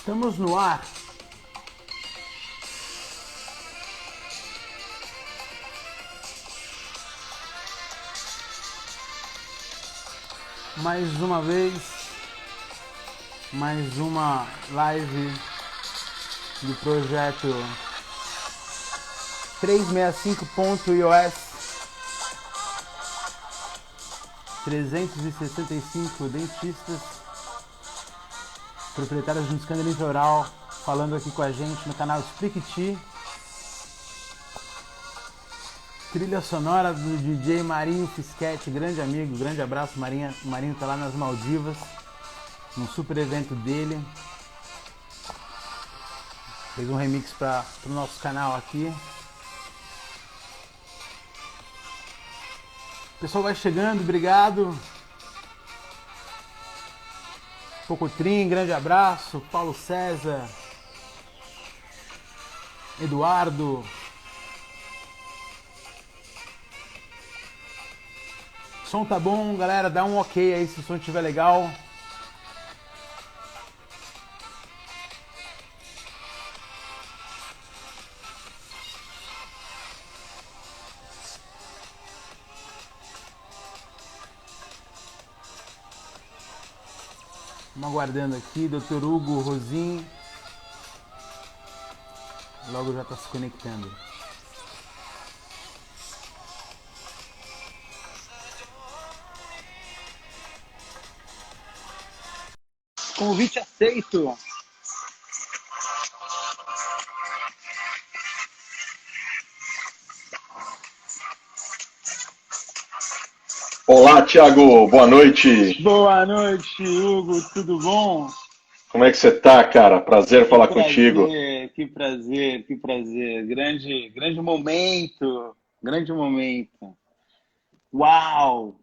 Estamos no ar. Mais uma vez, mais uma live do projeto 365.iOS 365 dentistas, proprietários de um escândalo litoral, falando aqui com a gente no canal Explique-Ti. Trilha sonora do DJ Marinho Fischetti, grande amigo, grande abraço, Marinho. O Marinho tá lá nas Maldivas, num super evento dele. Fez um remix para o nosso canal aqui. O pessoal vai chegando, obrigado. Cocotrim, grande abraço. Paulo César, Eduardo. O som tá bom, galera, dá um ok aí se o som estiver legal. Vamos aguardando aqui, Dr. Hugo Rosim. Logo já está se conectando. Convite aceito. Olá, Thiago, boa noite. Boa noite, Hugo, tudo bom? Como é que você tá, cara? Prazer falar contigo. Que prazer, que prazer. Grande momento, grande momento. Uau!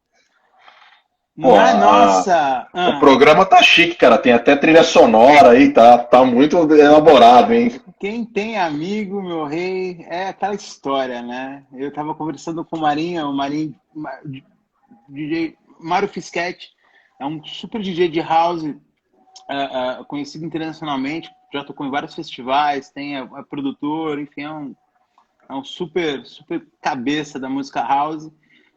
Pô, Nossa! o programa tá chique, cara. Tem até trilha sonora aí, tá muito elaborado, hein? Quem tem amigo, meu rei, é aquela história, né? Eu tava conversando com o Marinho, DJ Mário Fischetti, é um super DJ de house, conhecido internacionalmente, já tocou em vários festivais, é produtor, enfim, é um super cabeça da música house.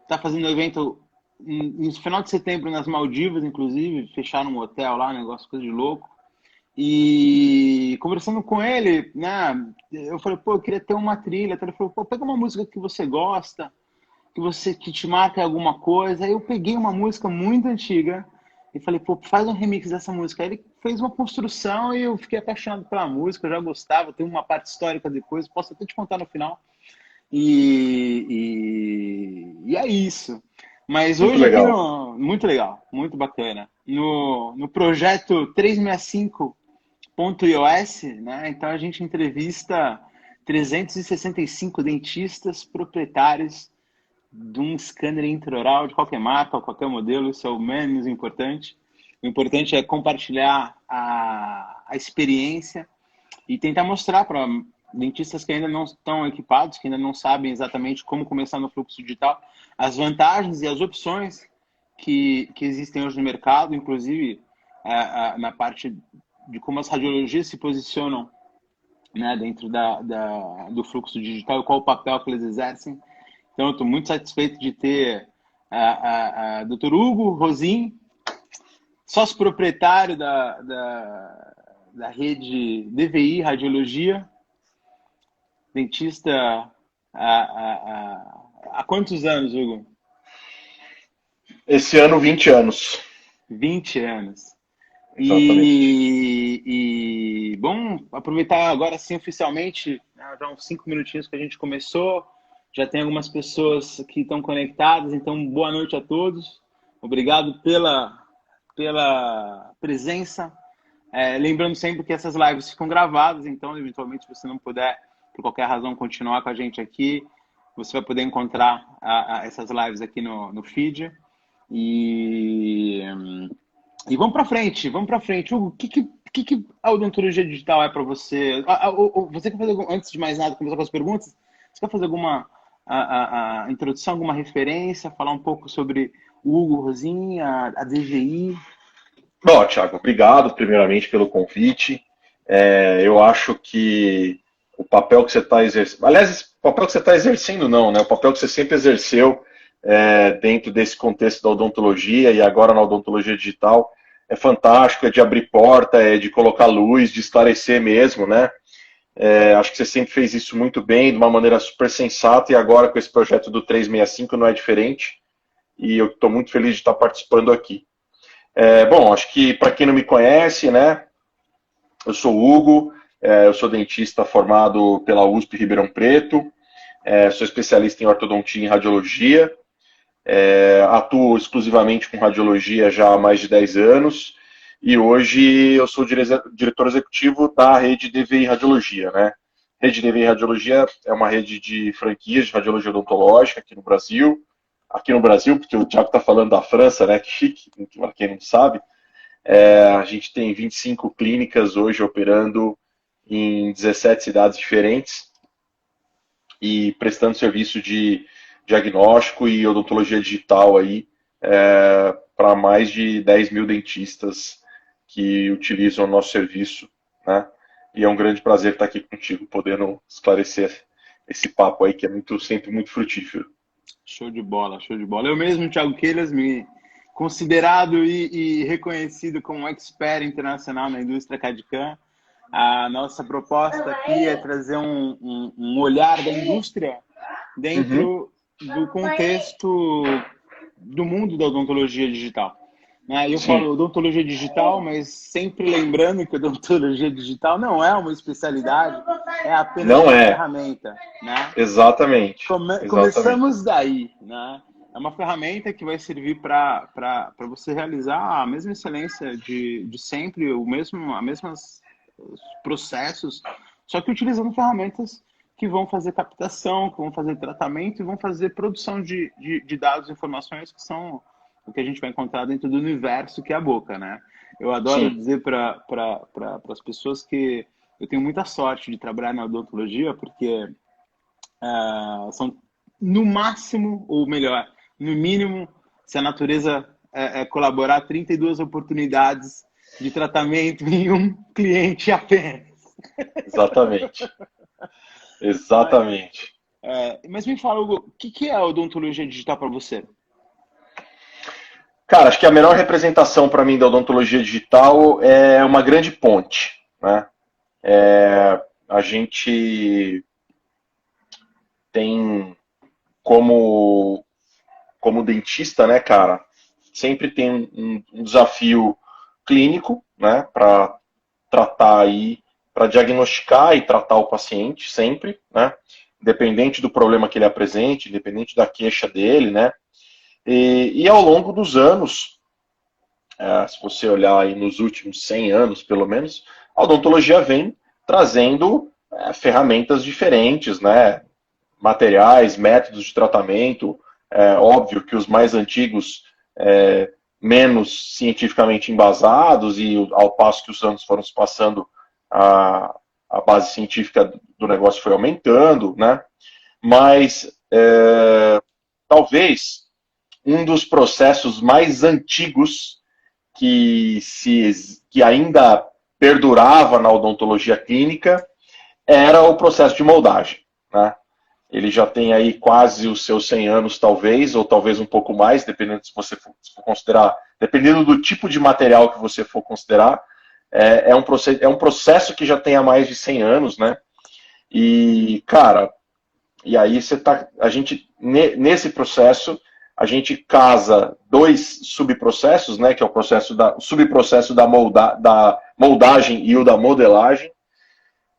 Tá fazendo evento no final de setembro nas Maldivas, inclusive, fecharam um hotel lá, um negócio coisa de louco. E conversando com ele, né, eu falei, pô, eu queria ter uma trilha. Ele falou, pô, pega uma música que você gosta, que te marca alguma coisa. Aí eu peguei uma música muito antiga e falei, pô, faz um remix dessa música. Aí ele fez uma construção e eu fiquei apaixonado pela música, eu já gostava, tem uma parte histórica depois, posso até te contar no final. E é isso. Mas Muito hoje aqui legal. no. Muito legal, muito bacana. No projeto 365.iOS, né? Então a gente entrevista 365 dentistas proprietários de um scanner intraoral de qualquer marca, qualquer modelo, isso é o menos importante. O importante é compartilhar a experiência e tentar mostrar para dentistas que ainda não estão equipados, que ainda não sabem exatamente como começar no fluxo digital, as vantagens e as opções que existem hoje no mercado, inclusive na parte de como as radiologias se posicionam, né, dentro do fluxo digital e qual o papel que eles exercem. Então, eu estou muito satisfeito de ter a Dr. Hugo Rosim, sócio proprietário da rede DVI Radiologia, dentista há quantos anos, Hugo? Esse ano, 20 anos. 20 anos. Exatamente. Bom, aproveitar agora sim oficialmente, né, já uns 5 minutinhos que a gente começou, já tem algumas pessoas que estão conectadas, então boa noite a todos. Obrigado pela presença. Lembrando sempre que essas lives ficam gravadas, então eventualmente se você não puder, por qualquer razão, continuar com a gente aqui, você vai poder encontrar essas lives aqui no feed. E vamos para frente, vamos para frente. Hugo, o que a odontologia digital é para você? Você quer fazer, antes de mais nada, começar com as perguntas? Você quer fazer alguma a introdução, alguma referência, falar um pouco sobre o Hugo Rosim, a DGI? Bom, Thiago, obrigado primeiramente pelo convite. Eu acho que o papel que você está exercendo, aliás, o papel que você está exercendo não, né? O papel que você sempre exerceu dentro desse contexto da odontologia e agora na odontologia digital é fantástico, é de abrir porta, é de colocar luz, de esclarecer mesmo, né? Acho que você sempre fez isso muito bem, de uma maneira super sensata, e agora com esse projeto do 365 não é diferente, e eu estou muito feliz de estar participando aqui. Bom, acho que para quem não me conhece, né, eu sou o Hugo, eu sou dentista formado pela USP Ribeirão Preto, sou especialista em ortodontia e radiologia, atuo exclusivamente com radiologia já há mais de 10 anos, e hoje eu sou diretor executivo da rede DVI Radiologia, né? Rede DVI Radiologia é uma rede de franquias de radiologia odontológica aqui no Brasil. Aqui no Brasil, porque o Thiago está falando da França, né? Que chique, para quem não sabe. A gente tem 25 clínicas hoje operando em 17 cidades diferentes e prestando serviço de diagnóstico e odontologia digital aí para mais de 10 mil dentistas que utilizam o nosso serviço, né? E é um grande prazer estar aqui contigo, podendo esclarecer esse papo aí que é sempre muito frutífero. Show de bola, show de bola. Eu mesmo, Thiago Queilas, me considerado e reconhecido como um expert internacional na indústria CAD/CAM. A nossa proposta aqui é trazer um olhar da indústria dentro do contexto do mundo da odontologia digital. Eu falo odontologia digital, mas sempre lembrando que a odontologia digital não é uma especialidade, é apenas uma ferramenta. Né? Exatamente. Começamos daí. Né? É uma ferramenta que vai servir para você realizar a mesma excelência de sempre, a mesmas processos, só que utilizando ferramentas que vão fazer captação, que vão fazer tratamento e vão fazer produção de dados e informações que são o que a gente vai encontrar dentro do universo que é a boca, né? Eu adoro dizer para as pessoas que eu tenho muita sorte de trabalhar na odontologia, porque são, no máximo, ou melhor, no mínimo, se a natureza colaborar, 32 oportunidades de tratamento em um cliente apenas. Exatamente. Exatamente. Mas me fala, Hugo, o que é a odontologia digital para você? Cara, acho que a melhor representação para mim da odontologia digital é uma grande ponte, né? A gente tem como dentista, né, cara, sempre tem um desafio clínico, né, para tratar aí, para diagnosticar e tratar o paciente sempre, né, independente do problema que ele apresente, independente da queixa dele, né, e ao longo dos anos, se você olhar aí nos últimos 100 anos, pelo menos, a odontologia vem trazendo ferramentas diferentes, né, materiais, métodos de tratamento, óbvio que os mais antigos menos cientificamente embasados, e ao passo que os anos foram se passando, a base científica do negócio foi aumentando, né? Mas talvez um dos processos mais antigos que ainda perdurava na odontologia clínica era o processo de moldagem, né? Ele já tem aí quase os seus 100 anos, talvez, ou talvez um pouco mais, dependendo se você for considerar, dependendo do tipo de material que você for considerar. É um processo que já tem há mais de 100 anos, né? E, cara, e aí nesse processo, a gente casa dois subprocessos, né? Que é o subprocesso da moldagem e o da modelagem,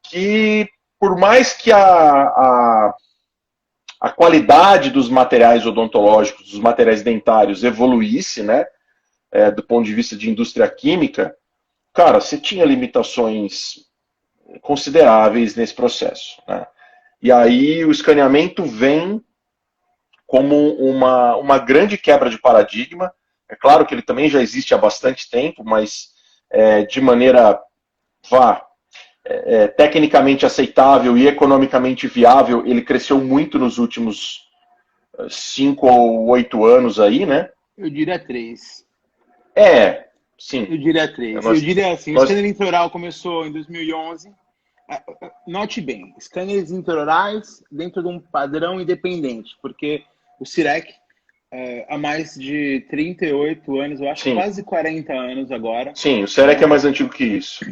que por mais que a qualidade dos materiais odontológicos, dos materiais dentários evoluísse, né, do ponto de vista de indústria química, cara, você tinha limitações consideráveis nesse processo, né? E aí o escaneamento vem como uma grande quebra de paradigma. É claro que ele também já existe há bastante tempo, mas de maneira tecnicamente aceitável e economicamente viável, ele cresceu muito nos últimos 5 ou 8 anos aí, né? Eu diria 3. Sim. Eu diria três. Eu Nós, diria assim, o nós, scanner intraoral começou em 2011. Note bem, scanners intraorais dentro de um padrão independente, porque o CIREC, há mais de 38 anos, eu acho sim, quase 40 anos agora, sim, o Serec é né? mais antigo que isso.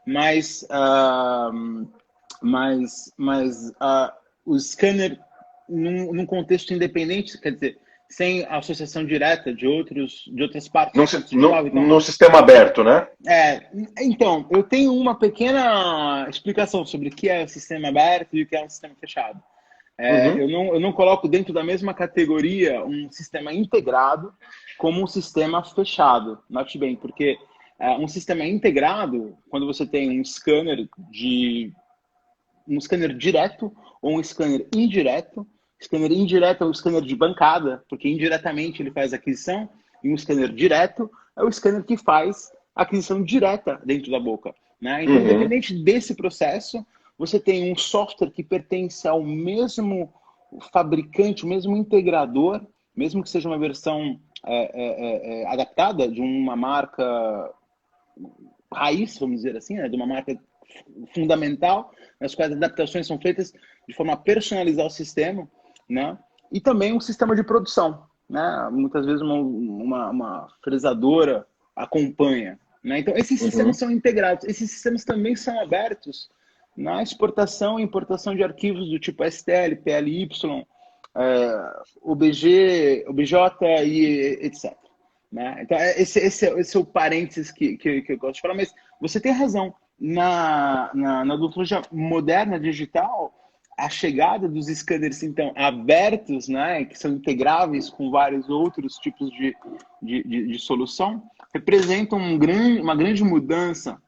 Mas, o scanner, num contexto independente, quer dizer, sem associação direta de outras partes do fluxo digital, então, No sistema aberto, né? então, eu tenho uma pequena explicação sobre o que é o sistema aberto e o que é um sistema fechado. Uhum. Eu não coloco dentro da mesma categoria um sistema integrado como um sistema fechado. Note bem, porque um sistema integrado, quando você tem um scanner direto ou um scanner indireto. Scanner indireto é o scanner de bancada, porque indiretamente ele faz aquisição, e um scanner direto é o scanner que faz aquisição direta dentro da boca. Né? Então, Uhum. independente desse processo, você tem um software que pertence ao mesmo fabricante, o mesmo integrador, mesmo que seja uma versão adaptada de uma marca raiz, vamos dizer assim, né? De uma marca fundamental, nas quais as adaptações são feitas de forma a personalizar o sistema, né? E também um sistema de produção, né? Muitas vezes uma fresadora acompanha, né? Então, esses sistemas Uhum. são integrados. Esses sistemas também são abertos na exportação e importação de arquivos do tipo STL, PLY, OBG, OBJ e etc. Né? Então, esse é o parênteses que eu gosto de falar, mas você tem razão. Na odontologia moderna, digital, a chegada dos scanners, então, abertos, né, que são integráveis com vários outros tipos de solução, representam uma grande mudança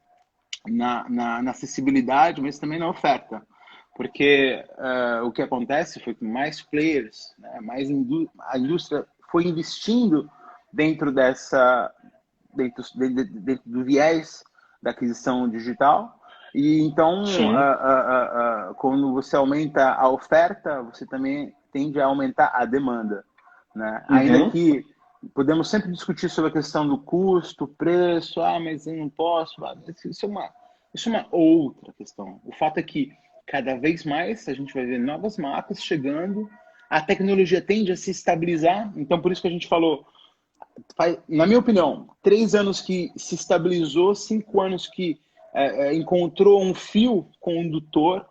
na acessibilidade, mas também na oferta. Porque o que acontece foi que mais players, né, a indústria foi investindo dentro dentro do viés da aquisição digital. E então, Sim. quando você aumenta a oferta, você também tende a aumentar a demanda. Né? Ainda Uhum. que podemos sempre discutir sobre a questão do custo, preço, mas eu não posso. Isso é uma outra questão. O fato é que cada vez mais a gente vai ver novas marcas chegando, a tecnologia tende a se estabilizar, então por isso que a gente falou, na minha opinião, 3 anos que se estabilizou, 5 anos que encontrou um fio condutor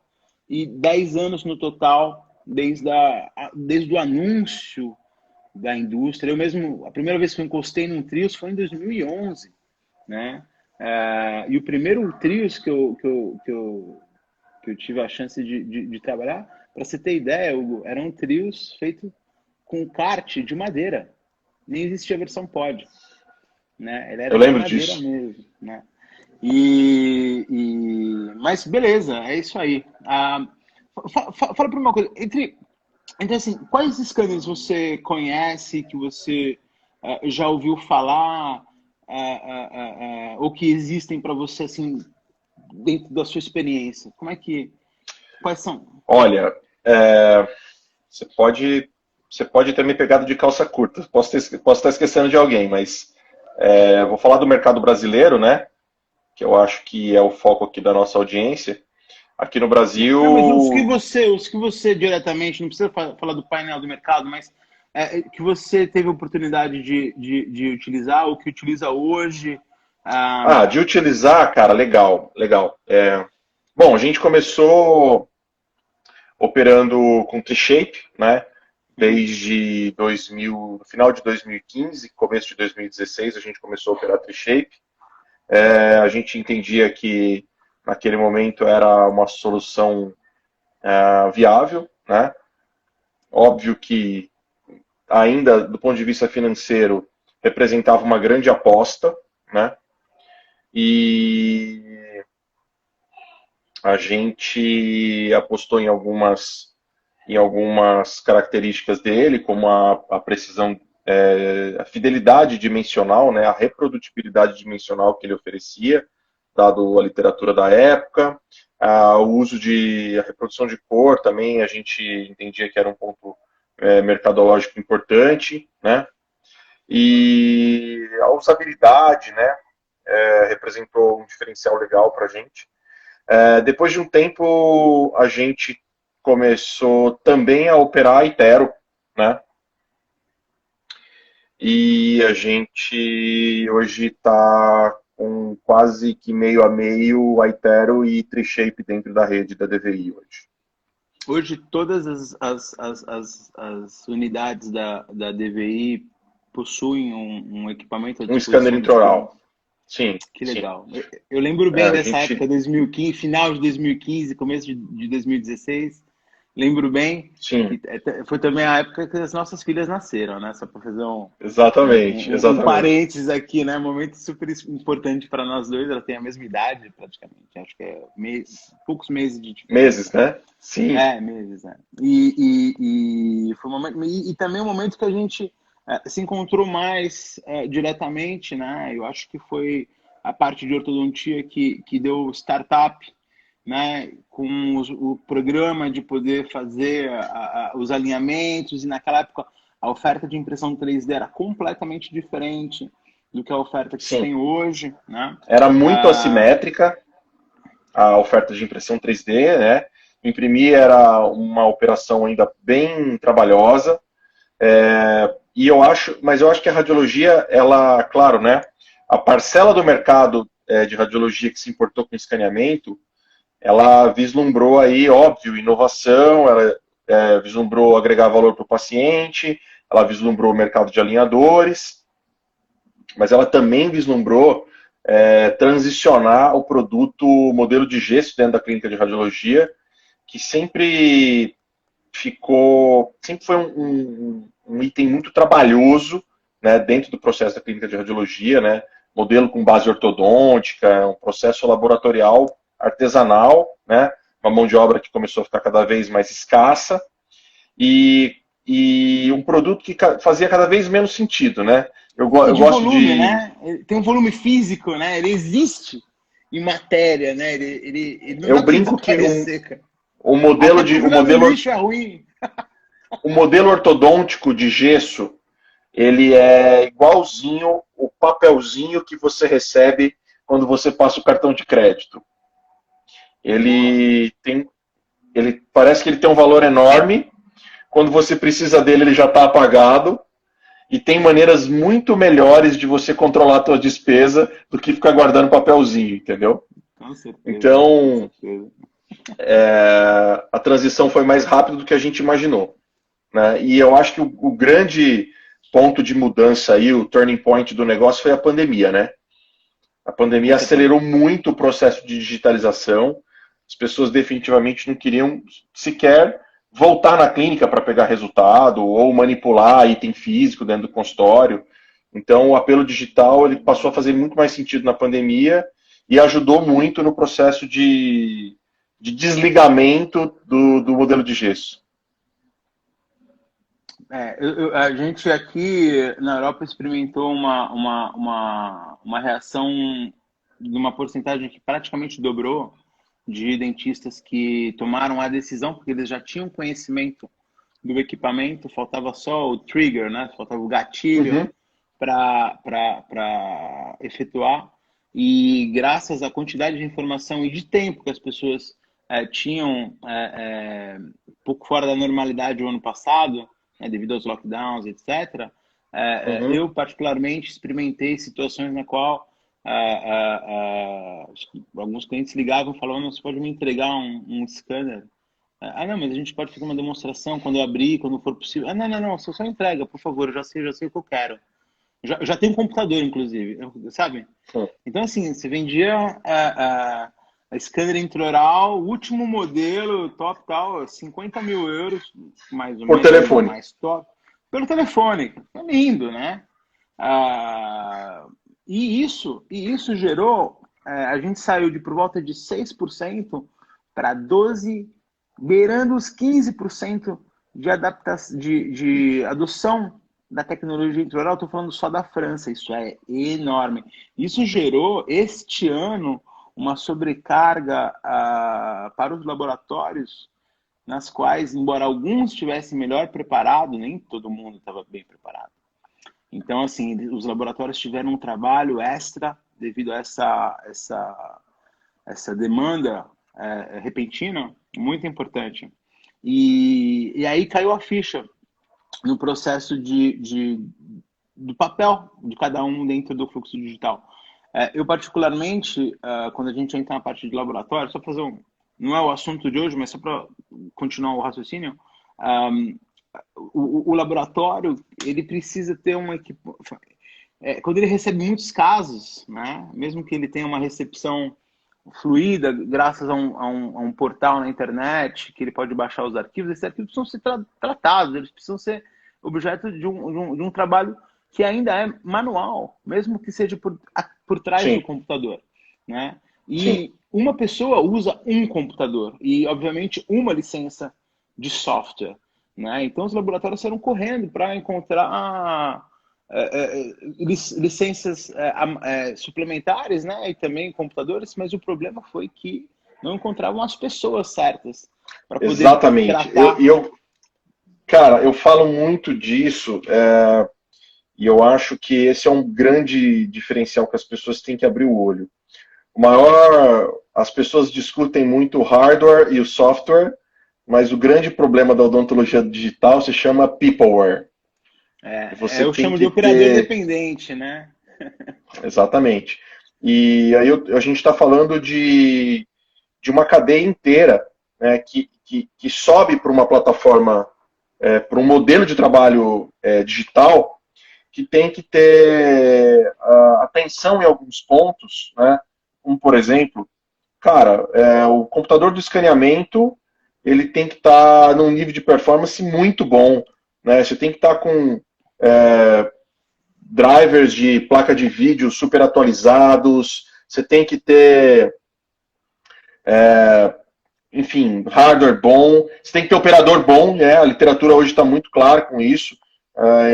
e 10 anos no total desde o anúncio da indústria. Eu mesmo, a primeira vez que eu encostei num Trios foi em 2011, né? E o primeiro Trios que eu tive a chance de trabalhar, para você ter ideia, Hugo, eram trios feitos com kart de madeira. Nem existia a versão pod, né? Ele Eu era de lembro madeira disso. mesmo, né? Mas beleza, é isso aí. Fala para uma coisa, entre assim, quais scanners você conhece, que você já ouviu falar, ou que existem para você assim dentro da sua experiência? Quais são? Olha, você pode, você pode ter me pegado de calça curta. Posso estar esquecendo de alguém, mas vou falar do mercado brasileiro, né? Que eu acho que é o foco aqui da nossa audiência. Aqui no Não, mas Brasil, os que você diretamente, não precisa falar do painel do mercado, mas que você teve oportunidade de utilizar, ou que utiliza hoje. de utilizar, cara, legal, legal. Bom, a gente começou operando com T-Shape, né? Uhum, Desde 2000, no final de 2015, começo de 2016, a gente começou a operar T-Shape. A gente entendia que naquele momento era uma solução viável, né? Óbvio que ainda do ponto de vista financeiro representava uma grande aposta, né? E a gente apostou em algumas características dele, como a precisão, a fidelidade dimensional, né, a reprodutibilidade dimensional que ele oferecia, dado a literatura da época, o uso de a reprodução de cor também a gente entendia que era um ponto mercadológico importante, né, e a usabilidade, né, representou um diferencial legal para a gente. Depois de um tempo, a gente começou também a operar a Itero, né? E a gente hoje está com quase que meio a meio a Itero e Trishape dentro da rede da DVI hoje. Hoje todas as unidades da DVI possuem um equipamento à Um scanner disposição intraoral. Sim. Que sim. legal. Eu lembro bem dessa gente... época, 2015, final de 2015, começo de 2016. Lembro bem. Sim. Foi também a época que as nossas filhas nasceram, né? Só para fazer Exatamente. um parênteses aqui, né? Um momento super importante para nós dois. Ela tem a mesma idade, praticamente. Acho que é poucos meses de diferença. Meses, né? Sim. Meses, né? E foi um momento, e também um momento que a gente se encontrou mais diretamente, né? Eu acho que foi a parte de ortodontia que deu startup, né? Com o programa de poder fazer os alinhamentos, e naquela época a oferta de impressão 3D era completamente diferente do que a oferta que se tem hoje, né? Era muito assimétrica a oferta de impressão 3D, né? Imprimir era uma operação ainda bem trabalhosa, mas eu acho que a radiologia, ela, claro, né? A parcela do mercado de radiologia que se importou com escaneamento, ela vislumbrou aí, óbvio, inovação, ela vislumbrou agregar valor para o paciente, ela vislumbrou o mercado de alinhadores, mas ela também vislumbrou transicionar o produto, o modelo de gesso dentro da clínica de radiologia, que sempre foi um item muito trabalhoso, né, dentro do processo da clínica de radiologia, né, modelo com base ortodôntica, um processo laboratorial artesanal, né, uma mão de obra que começou a ficar cada vez mais escassa, e um produto que fazia cada vez menos sentido, né? Eu gosto volume, né? Tem um volume físico, né? Ele existe em matéria, né? Ele não eu brinco que o modelo lixo é ruim. O modelo ortodôntico de gesso, ele é igualzinho o papelzinho que você recebe quando você passa o cartão de crédito. Ele parece que ele tem um valor enorme. Quando você precisa dele, ele já está apagado. E tem maneiras muito melhores de você controlar a sua despesa do que ficar guardando papelzinho, entendeu? Com certeza. Então, a transição foi mais rápida do que a gente imaginou, né? E eu acho que o grande ponto de mudança aí, o turning point do negócio foi a pandemia, né? A pandemia acelerou muito o processo de digitalização. As pessoas definitivamente não queriam sequer voltar na clínica para pegar resultado ou manipular item físico dentro do consultório. Então, o apelo digital ele passou a fazer muito mais sentido na pandemia e ajudou muito no processo de desligamento do modelo de gesso. A gente aqui na Europa experimentou uma reação de uma porcentagem que praticamente dobrou de dentistas que tomaram a decisão, porque eles já tinham conhecimento do equipamento, faltava só o trigger, né? Faltava o gatilho para efetuar. E graças à quantidade de informação e de tempo que as pessoas tinham um pouco fora da normalidade o ano passado, devido aos lockdowns, etc., eu particularmente experimentei situações na qual alguns clientes ligavam e falavam: você pode me entregar um scanner? Não, mas a gente pode fazer uma demonstração quando eu abrir, quando for possível. Não, você só entrega, por favor, eu já sei o que eu quero. Já tem um computador, inclusive, sabe? Então, assim, você vendia a scanner intraoral, último modelo, top tal, 50 mil euros, mais ou menos. Por telefone. Mais top. Pelo telefone. É lindo, né? E isso gerou, a gente saiu de por volta de 6% para 12%, beirando os 15% de adoção da tecnologia intraoral. Estou falando só da França, isso é enorme. Isso gerou, este ano, uma sobrecarga para os laboratórios, nas quais, embora alguns estivessem melhor preparados, nem todo mundo estava bem preparado. Então, assim, os laboratórios tiveram um trabalho extra devido a essa demanda repentina, muito importante. E aí caiu a ficha no processo do papel de cada um dentro do fluxo digital. Eu, particularmente, quando a gente entra na parte de laboratório, só fazer um. Não é o assunto de hoje, mas só para continuar o raciocínio, o laboratório ele precisa ter uma equipe. Quando ele recebe muitos casos, né, mesmo que ele tenha uma recepção fluida, graças a um portal na internet, que ele pode baixar os arquivos, esses arquivos precisam ser tratados, eles precisam ser objeto de um trabalho que ainda é manual, mesmo que seja por trás do Sim, computador, né? sim. E uma pessoa usa um computador e, obviamente, uma licença de software, né? Então, os laboratórios saíram correndo para encontrar licenças suplementares, né? E também computadores, mas o problema foi que não encontravam as pessoas certas para poder Exatamente. tratar. Cara, eu falo muito disso, e eu acho que esse é um grande diferencial que as pessoas têm que abrir o olho. As pessoas discutem muito o hardware e o software, mas o grande problema da odontologia digital se chama peopleware. E você Eu tem chamo de que operador ter, dependente, né? exatamente. E aí a gente está falando de uma cadeia inteira, né, que sobe para uma plataforma, para um modelo de trabalho digital, que tem que ter atenção em alguns pontos, né, como por exemplo, cara, o computador do escaneamento ele tem que estar num nível de performance muito bom, né? Você tem que estar com drivers de placa de vídeo super atualizados, você tem que ter, enfim, hardware bom, você tem que ter operador bom, né? A literatura hoje está muito clara com isso.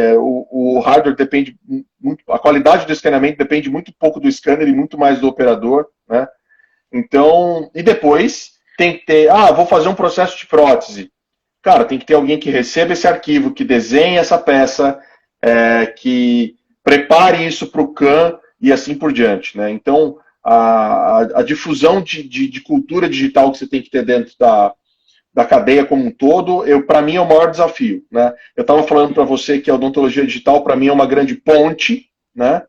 O hardware depende muito, a qualidade do escaneamento depende muito pouco do scanner e muito mais do operador, né? Então, e depois tem que ter, vou fazer um processo de prótese. Cara, tem que ter alguém que receba esse arquivo, que desenhe essa peça, que prepare isso para o CAM e assim por diante, né? Então, a difusão de cultura digital que você tem que ter dentro da cadeia como um todo, para mim é o maior desafio, né? Eu estava falando para você que a odontologia digital para mim é uma grande ponte, né?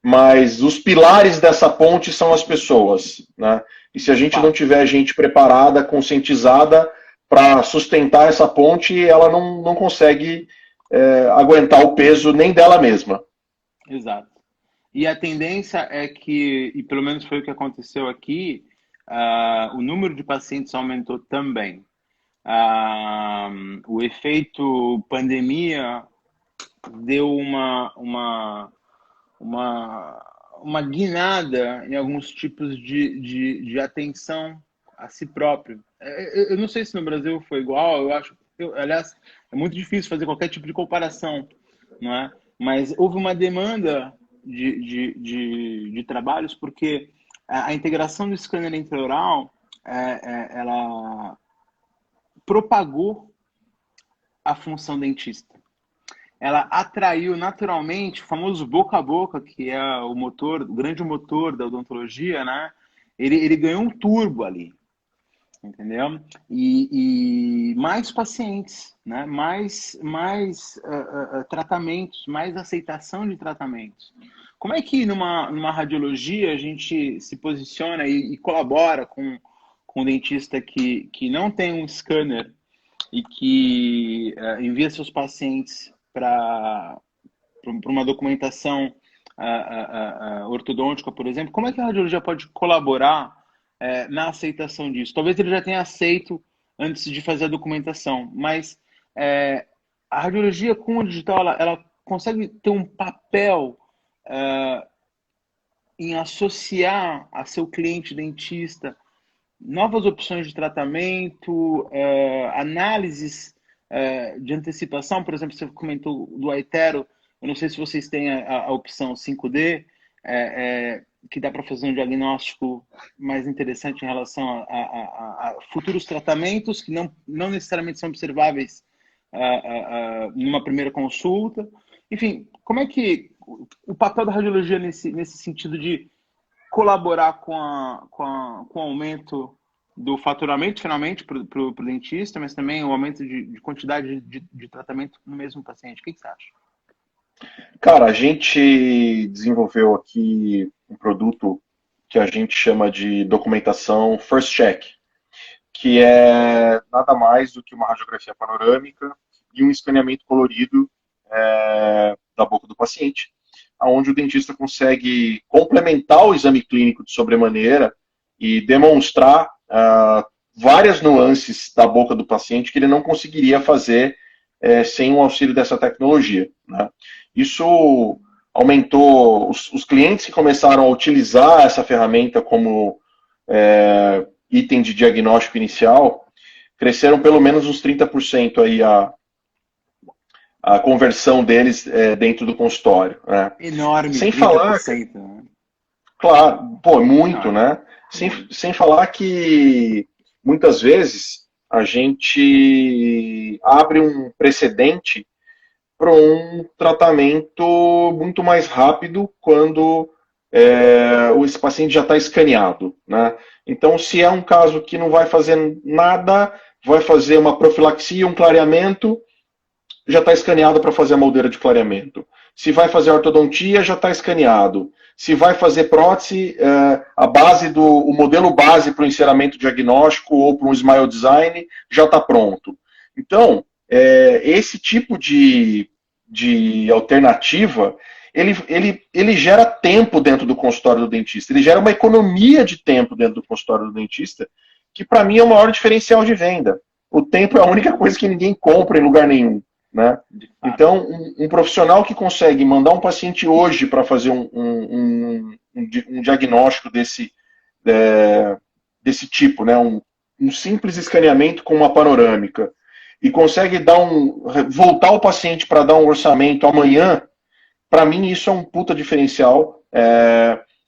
Mas os pilares dessa ponte são as pessoas, né? E se a gente não Fato. tiver gente preparada, conscientizada para sustentar essa ponte, ela não consegue aguentar o peso nem dela mesma. Exato. E a tendência é que, e pelo menos foi o que aconteceu aqui, o número de pacientes aumentou também. Ah, o efeito pandemia deu uma, uma guinada em alguns tipos de atenção a si próprio. Eu não sei se no Brasil foi igual, eu acho, aliás, é muito difícil fazer qualquer tipo de comparação, não é? Mas houve uma demanda de trabalhos porque a integração do scanner intraoral ela propagou a função dentista. Ela atraiu naturalmente o famoso boca a boca, que é o motor, o grande motor da odontologia, né? Ele ganhou um turbo ali, entendeu? E mais pacientes, né? Mais tratamentos, mais aceitação de tratamentos. Como é que numa radiologia a gente se posiciona e colabora com um dentista que não tem um scanner e que envia seus pacientes para uma documentação ortodôntica, por exemplo, como é que a radiologia pode colaborar na aceitação disso? Talvez ele já tenha aceito antes de fazer a documentação, mas a radiologia com o digital, ela consegue ter um papel em associar a seu cliente dentista novas opções de tratamento, análises de antecipação, por exemplo, você comentou do Aitero, eu não sei se vocês têm a opção 5D, que dá para fazer um diagnóstico mais interessante em relação a futuros tratamentos que não necessariamente são observáveis numa primeira consulta. Enfim, como é que o papel da radiologia nesse sentido de colaborar com o aumento do faturamento, finalmente, para o dentista, mas também o aumento de quantidade de tratamento no mesmo paciente? O que você acha? Cara, a gente desenvolveu aqui um produto que a gente chama de documentação First Check, que é nada mais do que uma radiografia panorâmica e um escaneamento colorido da boca do paciente, onde o dentista consegue complementar o exame clínico de sobremaneira e demonstrar várias nuances da boca do paciente que ele não conseguiria fazer sem o auxílio dessa tecnologia, né? Isso aumentou os clientes que começaram a utilizar essa ferramenta como item de diagnóstico inicial, cresceram pelo menos uns 30% aí a conversão deles dentro do consultório, né? Enorme, Sem 30%, falar, né? claro, pô, muito, Enorme. né? Sem falar que muitas vezes a gente abre um precedente para um tratamento muito mais rápido quando esse paciente já está escaneado, né? Então, se é um caso que não vai fazer nada, vai fazer uma profilaxia, um clareamento, já está escaneado para fazer a moldeira de clareamento. Se vai fazer ortodontia, já está escaneado. Se vai fazer prótese, o modelo base para o enceramento diagnóstico ou para um smile design já está pronto. Então, esse tipo de alternativa, ele gera tempo dentro do consultório do dentista, ele gera uma economia de tempo dentro do consultório do dentista, que para mim é o maior diferencial de venda. O tempo é a única coisa que ninguém compra em lugar nenhum, né? Então, um profissional que consegue mandar um paciente hoje para fazer um diagnóstico desse tipo, né? Um simples escaneamento com uma panorâmica, e consegue voltar o paciente para dar um orçamento amanhã, para mim isso é um puta diferencial,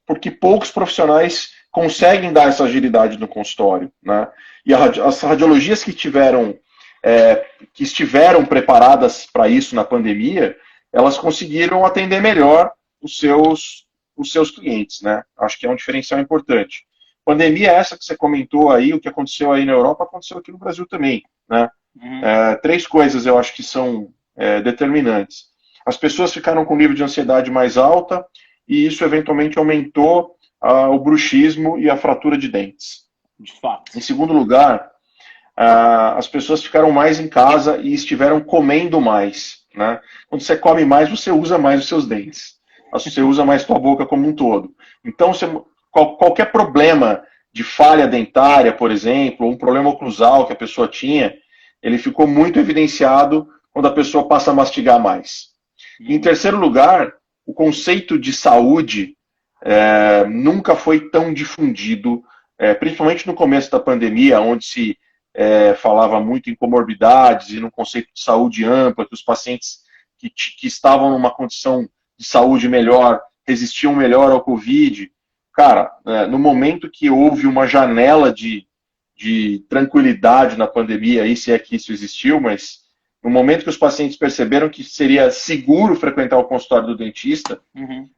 porque poucos profissionais conseguem dar essa agilidade no consultório, né? E as radiologias que estiveram preparadas para isso na pandemia, elas conseguiram atender melhor os seus clientes, né? Acho que é um diferencial importante. Pandemia essa que você comentou aí, o que aconteceu aí na Europa, aconteceu aqui no Brasil também, né? Uhum. 3 coisas eu acho que são determinantes. As pessoas ficaram com nível de ansiedade mais alta e isso eventualmente aumentou o bruxismo e a fratura de dentes. De fato. Em segundo lugar, as pessoas ficaram mais em casa e estiveram comendo mais, né? Quando você come mais, você usa mais os seus dentes. Você usa mais sua boca como um todo. Então, qualquer problema de falha dentária, por exemplo, ou um problema oclusal que a pessoa tinha, ele ficou muito evidenciado quando a pessoa passa a mastigar mais. Em terceiro lugar, o conceito de saúde nunca foi tão difundido, principalmente no começo da pandemia, onde se falava muito em comorbidades e num conceito de saúde ampla, que os pacientes que estavam numa condição de saúde melhor resistiam melhor ao Covid. Cara, no momento que houve uma janela de tranquilidade na pandemia, aí se é que isso existiu, mas no momento que os pacientes perceberam que seria seguro frequentar o consultório do dentista,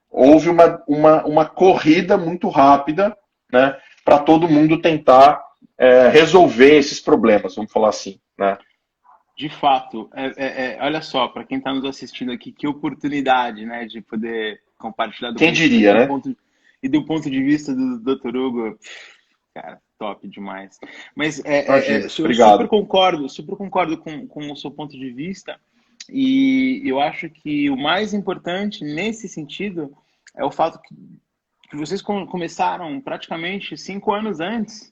houve uma corrida muito rápida, né, para todo mundo tentar resolver esses problemas, vamos falar assim, né? De fato, olha só, para quem está nos assistindo aqui, que oportunidade, né, de poder compartilhar do Quem conhecimento diria, né? do ponto de vista do Dr. Hugo, cara, top demais. Mas Imagina, eu obrigado. super concordo com o seu ponto de vista, e eu acho que o mais importante nesse sentido é o fato que vocês começaram praticamente 5 anos antes,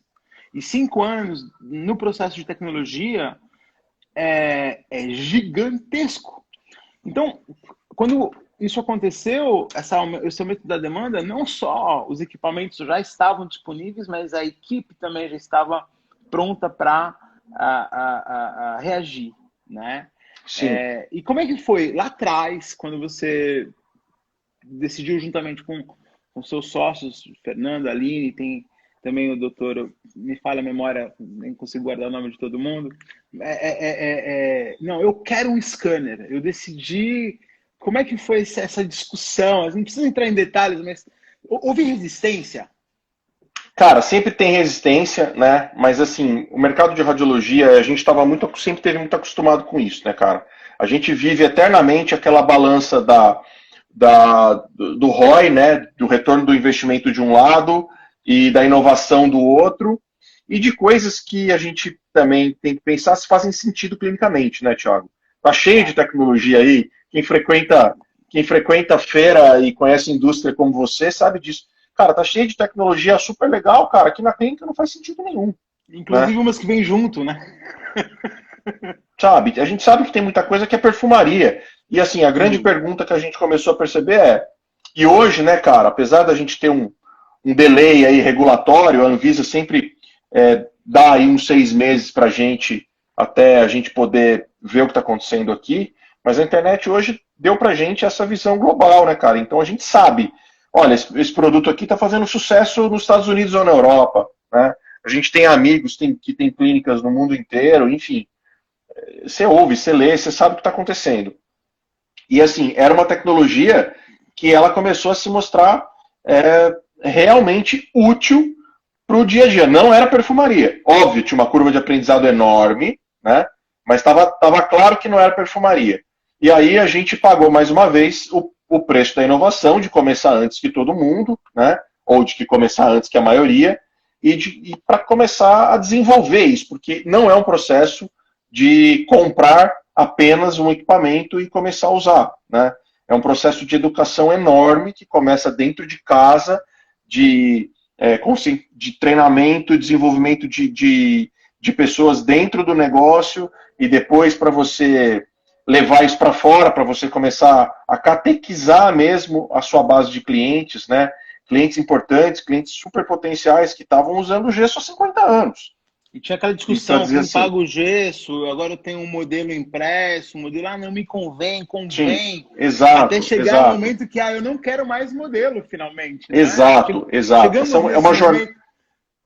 e 5 anos no processo de tecnologia é gigantesco. Então, quando isso aconteceu, esse aumento da demanda, não só os equipamentos já estavam disponíveis, mas a equipe também já estava pronta para reagir, né? Sim. E como é que foi lá atrás, quando você decidiu juntamente com seus sócios, Fernando, Aline, tem também o doutor, me falha a memória, nem consigo guardar o nome de todo mundo. Não, eu quero um scanner. Eu decidi Como é que foi essa discussão? Não precisa entrar em detalhes, mas houve resistência? Cara, sempre tem resistência, né? Mas assim, o mercado de radiologia, a gente sempre teve muito acostumado com isso, né, cara? A gente vive eternamente aquela balança do ROI, né? Do retorno do investimento de um lado e da inovação do outro, e de coisas que a gente também tem que pensar se fazem sentido clinicamente, né, Thiago? Tá cheio de tecnologia aí. Quem frequenta feira e conhece a indústria como você sabe disso. Cara, tá cheio de tecnologia super legal, cara, que na clínica não faz sentido nenhum, Inclusive né? umas que vêm junto, né? Sabe? A gente sabe que tem muita coisa que é perfumaria. E assim, a grande Sim. pergunta que a gente começou a perceber e hoje, né, cara, apesar da gente ter um delay aí regulatório, a Anvisa sempre dá aí uns 6 meses pra gente até a gente poder ver o que está acontecendo aqui, mas a internet hoje deu pra gente essa visão global, né, cara? Então a gente sabe, olha, esse produto aqui está fazendo sucesso nos Estados Unidos ou na Europa, né? A gente tem amigos que tem clínicas no mundo inteiro, enfim. Você ouve, você lê, você sabe o que está acontecendo. E assim, era uma tecnologia que ela começou a se mostrar realmente útil para o dia a dia. Não era perfumaria. Óbvio, tinha uma curva de aprendizado enorme, né? Mas estava claro que não era perfumaria. E aí a gente pagou mais uma vez o preço da inovação, de começar antes que todo mundo, né? Ou de que começar antes que a maioria, e para começar a desenvolver isso, porque não é um processo de comprar apenas um equipamento e começar a usar, né? É um processo de educação enorme que começa dentro de casa, de treinamento e desenvolvimento de pessoas dentro do negócio e depois para você levar isso para fora, para você começar a catequizar mesmo a sua base de clientes, né? Clientes importantes, clientes super potenciais que estavam usando o gesso há 50 anos. E tinha aquela E para discussão, dizer quem assim, paga o gesso, agora eu tenho um modelo impresso, um modelo, não me convém, sim, convém. Até exato, chegar o exato, momento que, eu não quero mais modelo, finalmente, né? exato, exato. Chegamos É uma nesse jornada,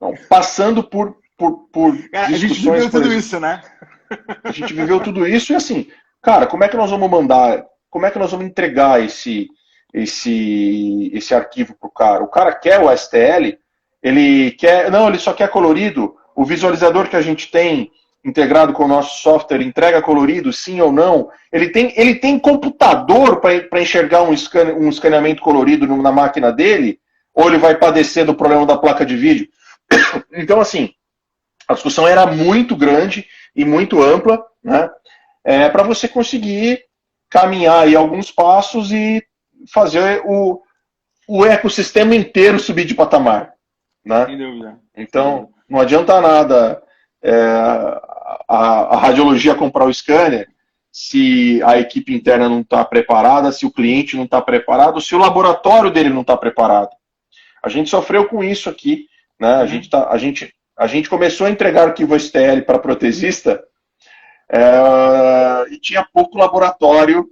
momento. passando por Cara, a gente discussões, viveu por tudo exemplo. isso, né? A gente viveu tudo isso e assim, cara, como é que nós vamos mandar, como é que nós vamos entregar esse arquivo pro cara? O cara quer o STL, ele só quer colorido. O visualizador que a gente tem integrado com o nosso software entrega colorido, sim ou não? Ele tem computador para enxergar um escaneamento colorido na máquina dele? Ou ele vai padecer do problema da placa de vídeo? Então, assim, a discussão era muito grande e muito ampla, né? Para você conseguir caminhar aí alguns passos e fazer o ecossistema inteiro subir de patamar, né? Sem dúvida, sem Então, dúvida. não adianta nada a radiologia comprar o scanner se a equipe interna não está preparada, se o cliente não está preparado, se o laboratório dele não está preparado. A gente sofreu com isso aqui, né? Uhum. A gente começou a entregar arquivo STL para protesista e tinha pouco laboratório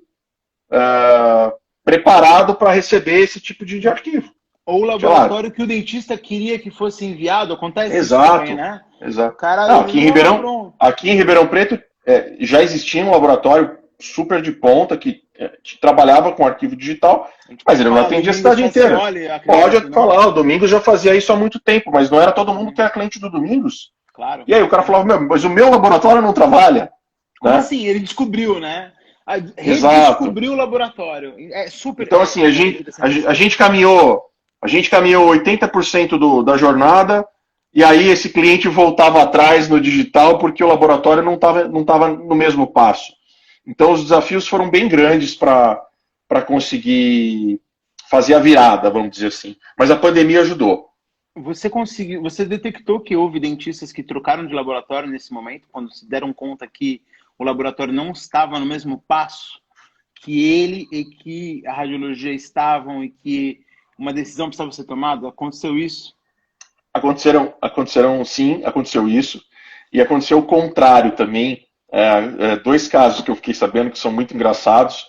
preparado para receber esse tipo de arquivo. Ou o Sei lá, laboratório que o dentista queria que fosse enviado, acontece isso também, exato, né? O exato. cara, Não, pronto. aqui em Ribeirão Preto já existia um laboratório super de ponta que trabalhava com arquivo digital, A gente mas pode ele não falar, atendia a Domingos cidade inteira. Facioli, Pode acredito, né? falar, o Domingos já fazia isso há muito tempo, mas não era todo mundo que era cliente do Domingos. Claro, E aí o cara claro. falava, mas o meu laboratório não trabalha, Como né? assim? Ele descobriu, né? Exato. Redescobriu o laboratório. É super Então, assim, interessante isso. a gente caminhou 80% da jornada, e aí esse cliente voltava atrás no digital porque o laboratório não tava no mesmo passo. Então, os desafios foram bem grandes para conseguir fazer a virada, vamos dizer assim. Mas a pandemia ajudou. Você detectou que houve dentistas que trocaram de laboratório nesse momento, quando se deram conta que o laboratório não estava no mesmo passo que ele e que a radiologia estavam e que uma decisão precisava ser tomada? Aconteceu isso? Aconteceram sim, aconteceu isso. E aconteceu o contrário também. Dois casos que eu fiquei sabendo que são muito engraçados.